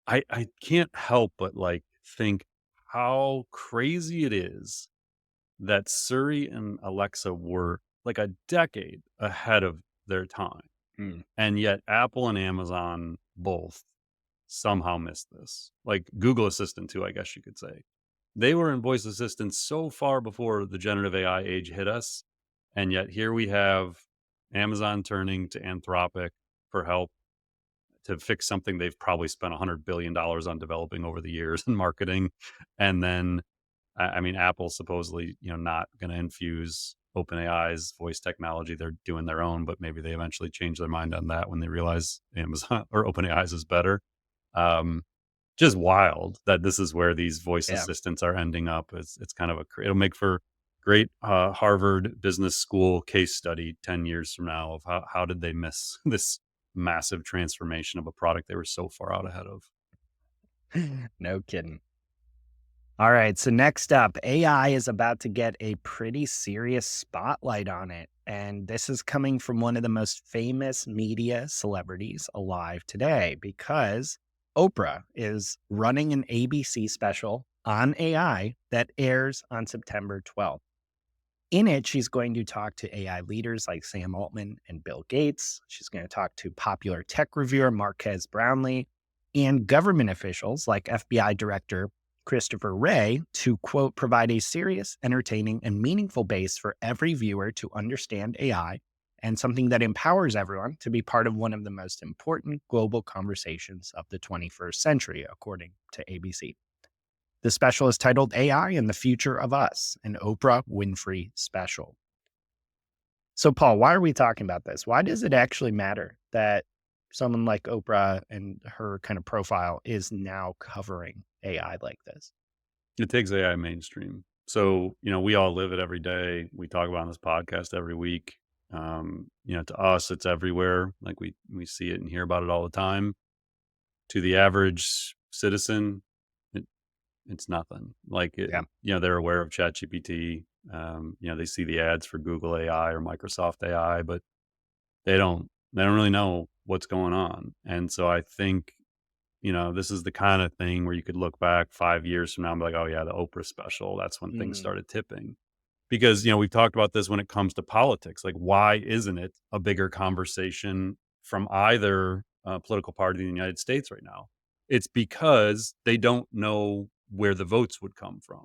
I can't help but like think how crazy it is that Siri and Alexa were like a decade ahead of their time. Hmm. And yet Apple and Amazon both somehow missed this. Like Google Assistant too, I guess you could say. They were in voice assistants so far before the generative AI age hit us, and yet here we have Amazon turning to Anthropic for help to fix something they've probably spent $100 billion on developing over the years in marketing. And then, I mean, Apple's supposedly, not going to infuse OpenAI's voice technology. They're doing their own, but maybe they eventually change their mind on that when they realize Amazon or OpenAI's is better. Um, just wild that this is where these voice Yeah. assistants are ending up. It's kind of it'll make for great Harvard Business School case study 10 years from now of how did they miss this massive transformation of a product they were so far out ahead of. No kidding. All right. So next up, AI is about to get a pretty serious spotlight on it. And this is coming from one of the most famous media celebrities alive today because Oprah is running an ABC special on AI that airs on September 12th. In it, she's going to talk to AI leaders like Sam Altman and Bill Gates. She's going to talk to popular tech reviewer Marquez Brownlee and government officials like FBI Director Christopher Wray to, quote, provide a serious, entertaining, and meaningful base for every viewer to understand AI and something that empowers everyone to be part of one of the most important global conversations of the 21st century, according to ABC. The special is titled AI and the Future of Us, an Oprah Winfrey special. So, Paul, why are we talking about this? Why does it actually matter that someone like Oprah and her kind of profile is now covering AI like this? It takes AI mainstream. So, we all live it every day. We talk about it on this podcast every week. To us, it's everywhere. Like we see it and hear about it all the time. To the average citizen, it, it's nothing. Like Yeah. they're aware of ChatGPT. They see the ads for Google AI or Microsoft AI, but they don't really know what's going on. And so I think, this is the kind of thing where you could look back 5 years from now and be like, oh yeah, the Oprah special, that's when things Mm, started tipping. Because, we've talked about this when it comes to politics. Like, why isn't it a bigger conversation from either political party in the United States right now? It's because they don't know where the votes would come from.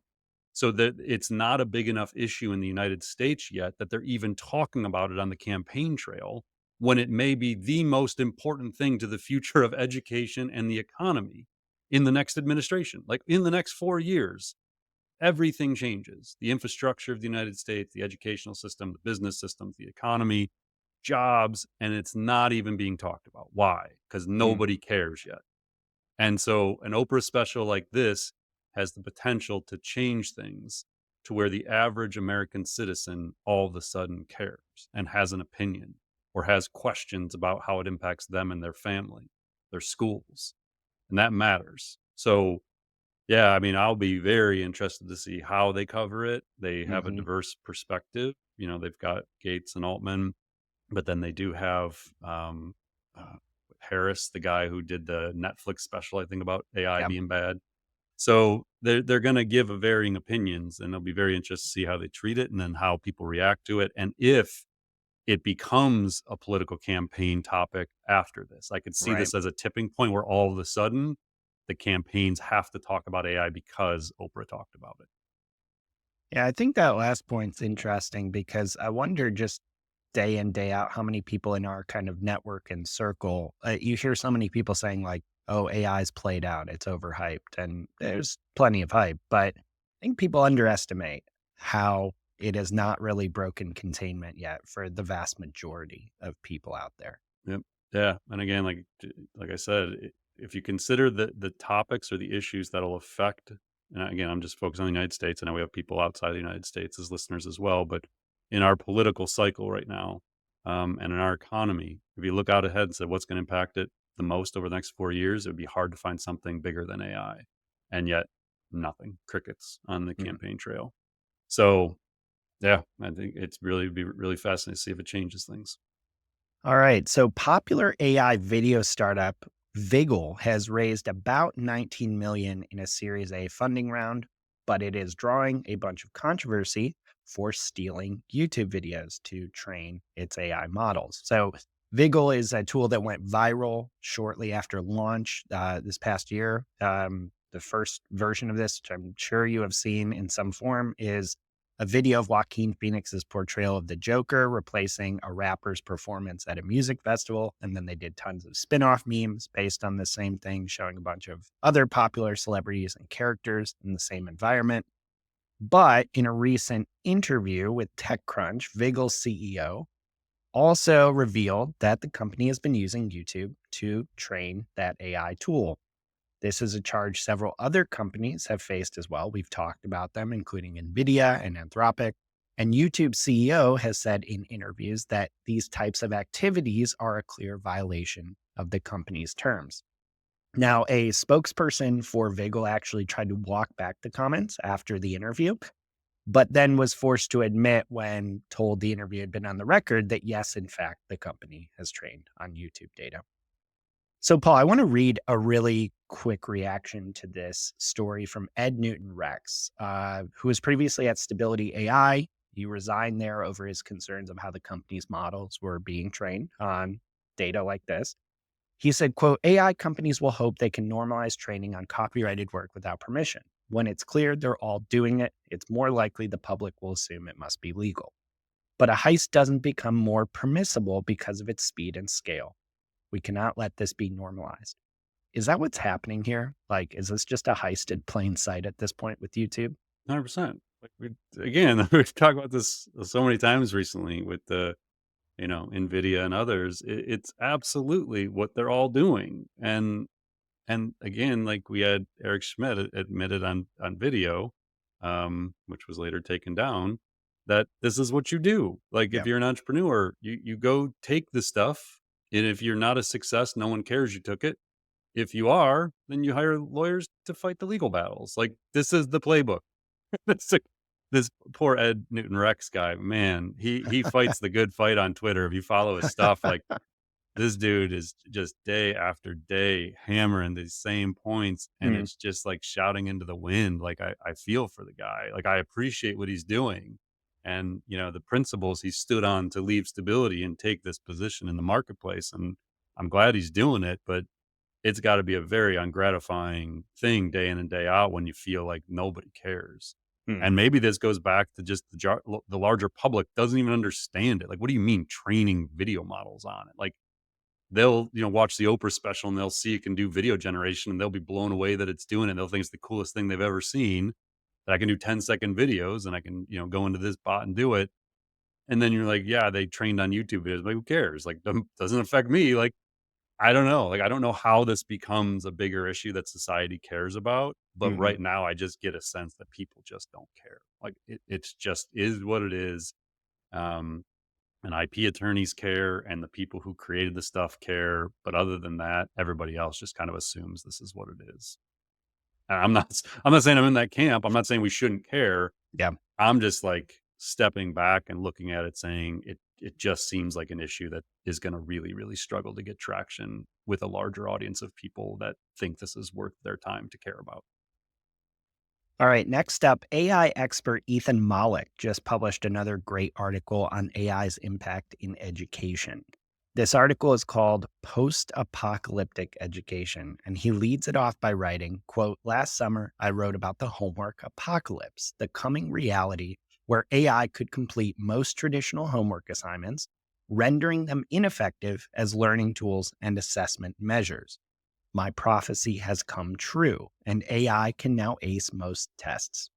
So that it's not a big enough issue in the United States yet that they're even talking about it on the campaign trail when it may be the most important thing to the future of education and the economy in the next administration. Like in the next 4 years, everything changes. The infrastructure of the United States, the educational system, the business systems, the economy, jobs, and it's not even being talked about. Why? Because mm, nobody cares yet. And so an Oprah special like this has the potential to change things to where the average American citizen all of a sudden cares and has an opinion or has questions about how it impacts them and their family, their schools. And that matters. So yeah, I mean, I'll be very interested to see how they cover it. They have a hmm diverse perspective. They've got Gates and Altman, but then they do have uh, Harris, the guy who did the Netflix special, I think, about AI Yep. being bad. So they're going to give a varying opinions, and it'll be very interesting to see how they treat it, and then how people react to it, and if it becomes a political campaign topic after this. I could see Right. this as a tipping point where all of a sudden the campaigns have to talk about AI because Oprah talked about it. Yeah, I think that last point's interesting because I wonder just day in, day out, how many people in our kind of network and circle, you hear so many people saying like, oh, AI's played out, it's overhyped. And there's plenty of hype, but I think people underestimate how it has not really broken containment yet for the vast majority of people out there. Yep. Yeah, and again, like I said, if you consider the topics or the issues that'll affect, and again, I'm just focused on the United States. I know we have people outside the United States as listeners as well, but in our political cycle right now, and in our economy, if you look out ahead and say what's going to impact it the most over the next 4 years, it would be hard to find something bigger than AI, and yet nothing, crickets on the Mm. campaign trail. So yeah, I think it's really be really fascinating to see if it changes things. All right. So popular AI video startup Viggle has raised about 19 million in a Series A funding round, but it is drawing a bunch of controversy for stealing YouTube videos to train its AI models. So Viggle is a tool that went viral shortly after launch this past year. The first version of this, which I'm sure you have seen in some form, is a video of Joaquin Phoenix's portrayal of the Joker replacing a rapper's performance at a music festival. And then they did tons of spin off memes based on the same thing, showing a bunch of other popular celebrities and characters in the same environment. But in a recent interview with TechCrunch, Viggle's CEO also revealed that the company has been using YouTube to train that AI tool. This is a charge several other companies have faced as well. We've talked about them, including NVIDIA and Anthropic. And YouTube's CEO has said in interviews that these types of activities are a clear violation of the company's terms. Now, a spokesperson for Viggle actually tried to walk back the comments after the interview, but then was forced to admit when told the interview had been on the record that yes, in fact, the company has trained on YouTube data. So, Paul, I want to read a really quick reaction to this story from Ed Newton Rex, who was previously at Stability AI. He resigned there over his concerns of how the company's models were being trained on data like this. He said, quote, AI companies will hope they can normalize training on copyrighted work without permission. When it's clear they're all doing it, it's more likely the public will assume it must be legal. But a heist doesn't become more permissible because of its speed and scale. We cannot let this be normalized. Is that what's happening here? Like, is this just a heist in plain sight at this point with YouTube? 100%. Like again, we've talked about this so many times recently with the, NVIDIA and others. It's absolutely what they're all doing. And again, like we had Eric Schmidt admitted on video, which was later taken down, that this is what you do. Like if Yeah. you're an entrepreneur, you go take the stuff, and if you're not a success, no one cares you took it. If you are, then you hire lawyers to fight the legal battles. Like this is the playbook. This this poor Ed Newton Rex guy, man, he fights the good fight on Twitter. If you follow his stuff, like this dude is just day after day hammering these same points, and Mm, it's just like shouting into the wind. Like I feel for the guy. Like I appreciate what he's doing. And the principles he stood on to leave Stability and take this position in the marketplace. And I'm glad he's doing it, but it's got to be a very ungratifying thing day in and day out when you feel like nobody cares. mm, And maybe this goes back to just the larger public doesn't even understand it. Like, what do you mean training video models on it? Like, they'll watch the Oprah special and they'll see it can do video generation and they'll be blown away that it's doing it. They'll think it's the coolest thing they've ever seen. That I can do 10-second videos and I can go into this bot and do it. And then you're like, yeah, they trained on YouTube videos. Like, who cares? Like, doesn't affect me. Like, I don't know. Like, I don't know how this becomes a bigger issue that society cares about. But mhm. right now, I just get a sense that people just don't care. Like, it's just is what it is. Um, and IP attorneys care, and the people who created the stuff care. But other than that, everybody else just kind of assumes this is what it is. And I'm not saying I'm in that camp. I'm not saying we shouldn't care. Yeah. I'm just like stepping back and looking at it saying it just seems like an issue that is going to really, really struggle to get traction with a larger audience of people that think this is worth their time to care about. All right. Next up, AI expert Ethan Mollick just published another great article on AI's impact in education. This article is called Post Apocalyptic Education, and he leads it off by writing, quote, last summer, I wrote about the homework apocalypse, the coming reality where AI could complete most traditional homework assignments, rendering them ineffective as learning tools and assessment measures. My prophecy has come true, and AI can now ace most tests.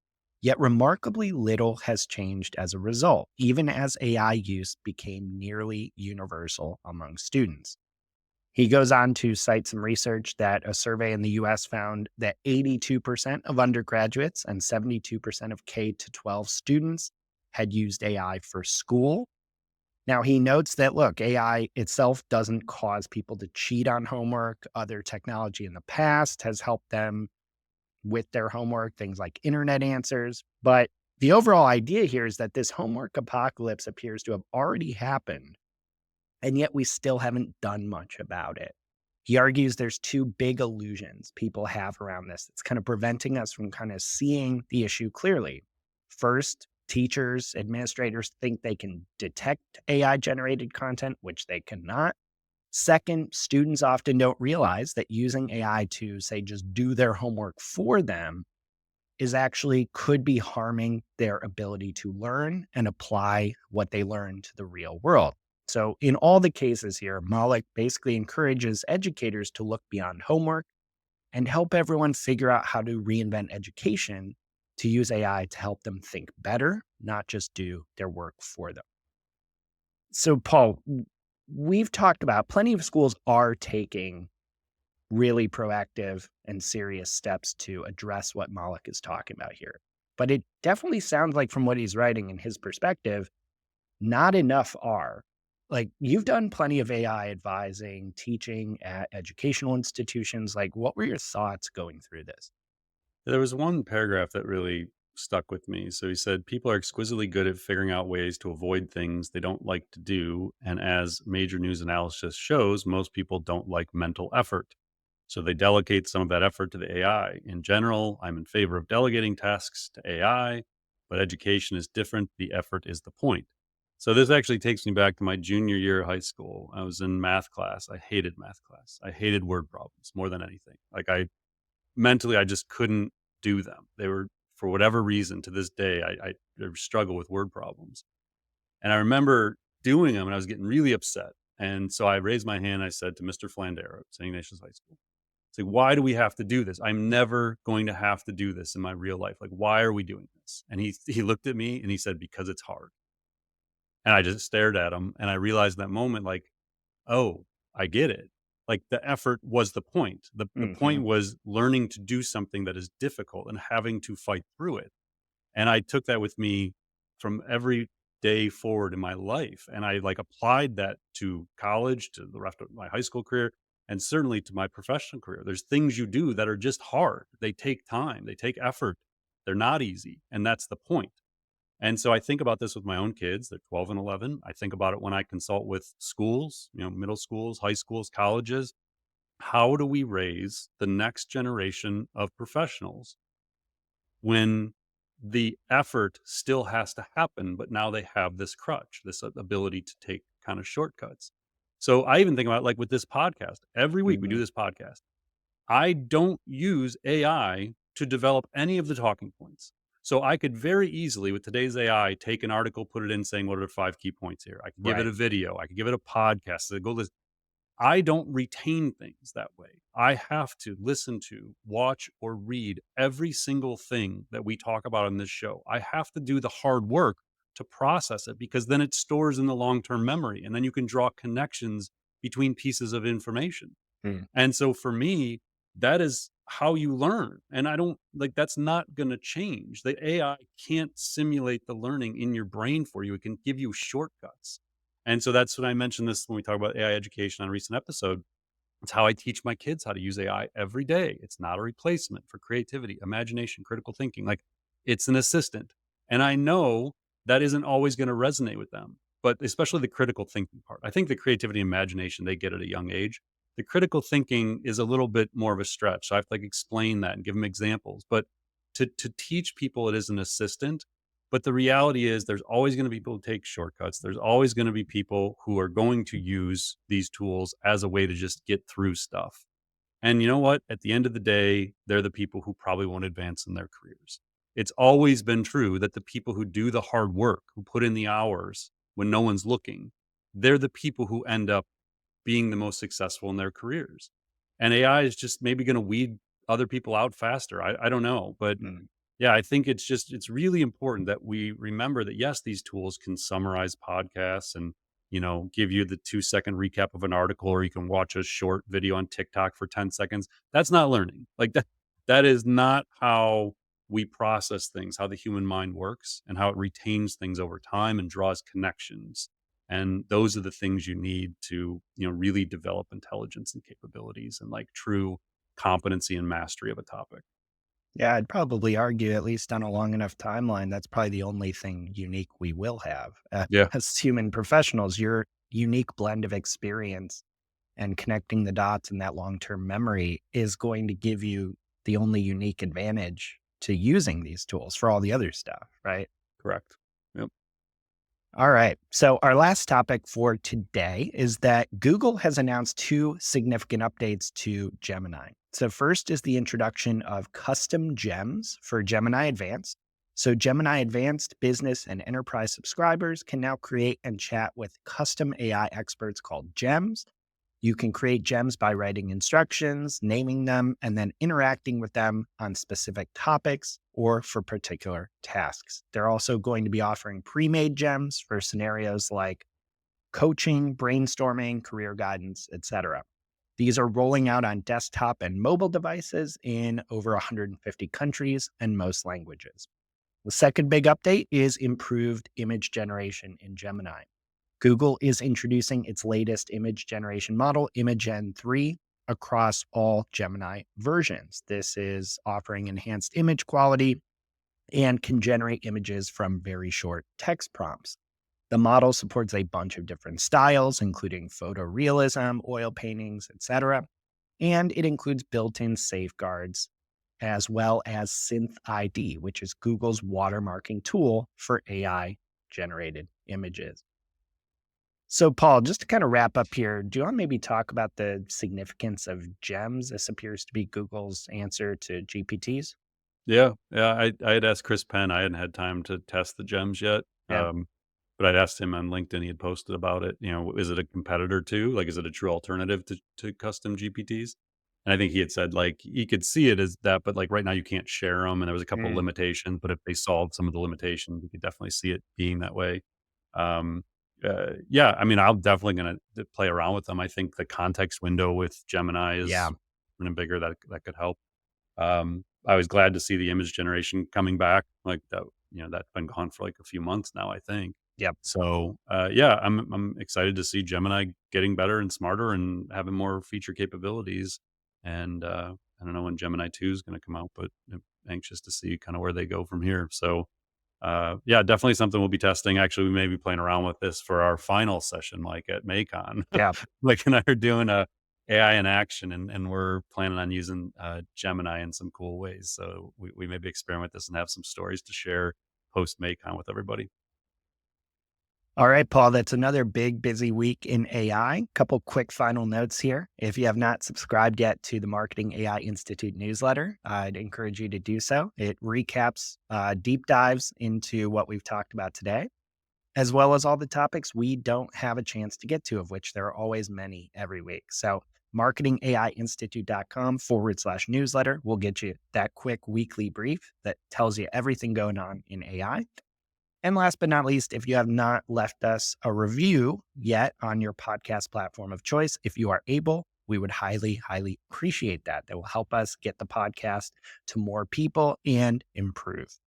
Yet remarkably little has changed as a result, even as AI use became nearly universal among students. He goes on to cite some research that a survey in the US found that 82% of undergraduates and 72% of K to 12 students had used AI for school. Now, he notes that, look, AI itself doesn't cause people to cheat on homework. Other technology in the past has helped them with their homework, things like internet answers. But the overall idea here is that this homework apocalypse appears to have already happened, and yet we still haven't done much about it. He argues there's two big illusions people have around this. It's kind of preventing us from kind of seeing the issue clearly. First, teachers, administrators think they can detect AI generated content, which they cannot. Second, students often don't realize that using AI to, say, just do their homework for them is actually could be harming their ability to learn and apply what they learn to the real world. So, in all the cases here, Malik basically encourages educators to look beyond homework and help everyone figure out how to reinvent education to use AI to help them think better, not just do their work for them. So, Paul, we've talked about plenty of schools are taking really proactive and serious steps to address what Malik is talking about here. But it definitely sounds like, from what he's writing and his perspective, not enough are. Like, you've done plenty of AI advising, teaching at educational institutions. Like, what were your thoughts going through this? There was one paragraph that really stuck with me. So he said, people are exquisitely good at figuring out ways to avoid things they don't like to do. And as major news analysis shows, most people don't like mental effort. So they delegate some of that effort to the AI. In general, I'm in favor of delegating tasks to AI, but education is different. The effort is the point. So this actually takes me back to my junior year of high school. I was in math class. I hated math class. I hated word problems more than anything. I just couldn't do them. They were, for whatever reason, to this day, I struggle with word problems. And I remember doing them and I was getting really upset. And so I raised my hand. I said to Mr. Flandera, St. Ignatius High School, it's like, why do we have to do this? I'm never going to have to do this in my real life. Like, why are we doing this? And he looked at me and he said, because it's hard. And I just stared at him and I realized that moment, like, oh, I get it. Like, the effort was the point. The Hmm. point was learning to do something that is difficult and having to fight through it. And I took that with me from every day forward in my life. And I like applied that to college, to the rest of my high school career, and certainly to my professional career. There's things you do that are just hard. They take time, they take effort. They're not easy. And that's the point. And so I think about this with my own kids. They're 12 and 11. I think about it when I consult with schools, middle schools, high schools, colleges. How do we raise the next generation of professionals when the effort still has to happen, but now they have this crutch, this ability to take kind of shortcuts? So I even think about, like, with this podcast. Every week we do Hmm. this podcast. I don't use AI to develop any of the talking points. So I could very easily, with today's AI, take an article, put it in saying, what are the 5 key points here? I could give it Right. a video. I could give it a podcast. So go listen. I don't retain things that way. I have to listen to, watch, or read every single thing that we talk about on this show. I have to do the hard work to process it, because then it stores in the long term memory. And then you can draw connections between pieces of information. Mm. And so for me, that is how you learn. And I don't like, that's not going to change. The AI can't simulate the learning in your brain for you. It can give you shortcuts. And so that's when I mentioned this when we talk about AI education on a recent episode. It's how I teach my kids how to use AI every day. It's not a replacement for creativity, imagination, critical thinking. Like, it's an assistant. And I know that isn't always going to resonate with them, but especially the critical thinking part. I think the creativity and imagination they get at a young age. The critical thinking is a little bit more of a stretch. So I have to like explain that and give them examples. But to teach people it is an assistant, but the reality is there's always going to be people who take shortcuts. There's always going to be people who are going to use these tools as a way to just get through stuff. And you know what? At the end of the day, they're the people who probably won't advance in their careers. It's always been true that the people who do the hard work, who put in the hours when no one's looking, they're the people who end up being the most successful in their careers. And AI is just maybe going to weed other people out faster. I don't know. But Mm. yeah, I think it's really important that we remember that yes, these tools can summarize podcasts and give you the 2-second recap of an article, or you can watch a short video on TikTok for 10 seconds. That's not learning. Like that is not how we process things, how the human mind works and how it retains things over time and draws connections. And those are the things you need to, really develop intelligence and capabilities and like true competency and mastery of a topic. Yeah, I'd probably argue, at least on a long enough timeline, that's probably the only thing unique we will have. Yeah. As human professionals, your unique blend of experience and connecting the dots in that long term memory is going to give you the only unique advantage to using these tools for all the other stuff, right? Correct. All right. So, our last topic for today is that Google has announced two significant updates to Gemini. So, first is the introduction of custom gems for Gemini Advanced. So, Gemini Advanced business and enterprise subscribers can now create and chat with custom AI experts called gems. You can create gems by writing instructions, naming them, and then interacting with them on specific topics or for particular tasks. They're also going to be offering pre-made gems for scenarios like coaching, brainstorming, career guidance, etc. These are rolling out on desktop and mobile devices in over 150 countries and most languages. The second big update is improved image generation in Gemini. Google is introducing its latest image generation model, Imagen 3, across all Gemini versions. This is offering enhanced image quality and can generate images from very short text prompts. The model supports a bunch of different styles, including photorealism, oil paintings, etc. And it includes built-in safeguards, as well as Synth ID, which is Google's watermarking tool for AI-generated images. So, Paul, just to kind of wrap up here, do you want to maybe talk about the significance of gems? This appears to be Google's answer to GPTs. Yeah. I had asked Chris Penn. I hadn't had time to test the gems yet. Yeah. But I'd asked him on LinkedIn. He had posted about it. Is it a competitor too? Like, is it a true alternative to custom GPTs? And I think he had said like he could see it as that, but like right now you can't share them, and there was a couple Mm, limitations. But if they solved some of the limitations, you could definitely see it being that way. Um, yeah, I mean, I'm definitely going to play around with them. I think the context window with Gemini yeah. is even bigger. That could help. I was glad to see the image generation coming back. Like that, that's been gone for like a few months now, I think. Yep. So yeah, I'm excited to see Gemini getting better and smarter and having more feature capabilities. And I don't know when Gemini 2 is going to come out, but I'm anxious to see kind of where they go from here. So yeah, definitely something we'll be testing. Actually, we may be playing around with this for our final session, like at MAICON. Yeah. Mike and I are doing a AI in action, and we're planning on using Gemini in some cool ways. So we maybe experiment with this and have some stories to share post MAICON with everybody. All right, Paul, that's another big, busy week in AI. Couple quick final notes here. If you have not subscribed yet to the Marketing AI Institute newsletter, I'd encourage you to do so. It recaps deep dives into what we've talked about today, as well as all the topics we don't have a chance to get to, of which there are always many every week. So, marketingaiinstitute.com/newsletter will get you that quick weekly brief that tells you everything going on in AI. And last but not least, if you have not left us a review yet on your podcast platform of choice, if you are able, we would highly, highly appreciate that. That will help us get the podcast to more people and improve.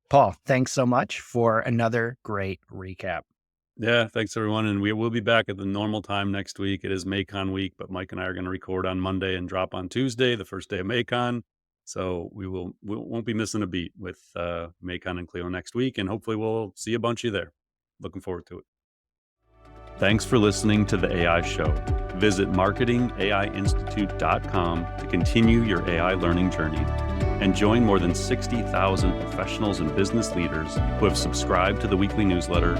Paul, thanks so much for another great recap. Yeah, thanks everyone, and we will be back at the normal time next week. It is MAICON week, but Mike and I are going to record on Monday and drop on Tuesday, the first day of MAICON. So we won't be missing a beat with MAICON and Cleo next week, and hopefully we'll see a bunch of you there. Looking forward to it. Thanks for listening to the AI Show. Visit marketingaiinstitute.com to continue your AI learning journey and join more than 60,000 professionals and business leaders who have subscribed to the weekly newsletter,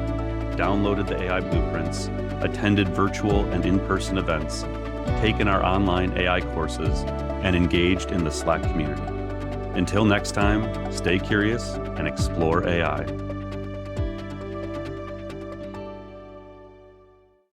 downloaded the AI blueprints, attended virtual and in-person events, taken our online AI courses, and engaged in the Slack community. Until next time, stay curious and explore AI.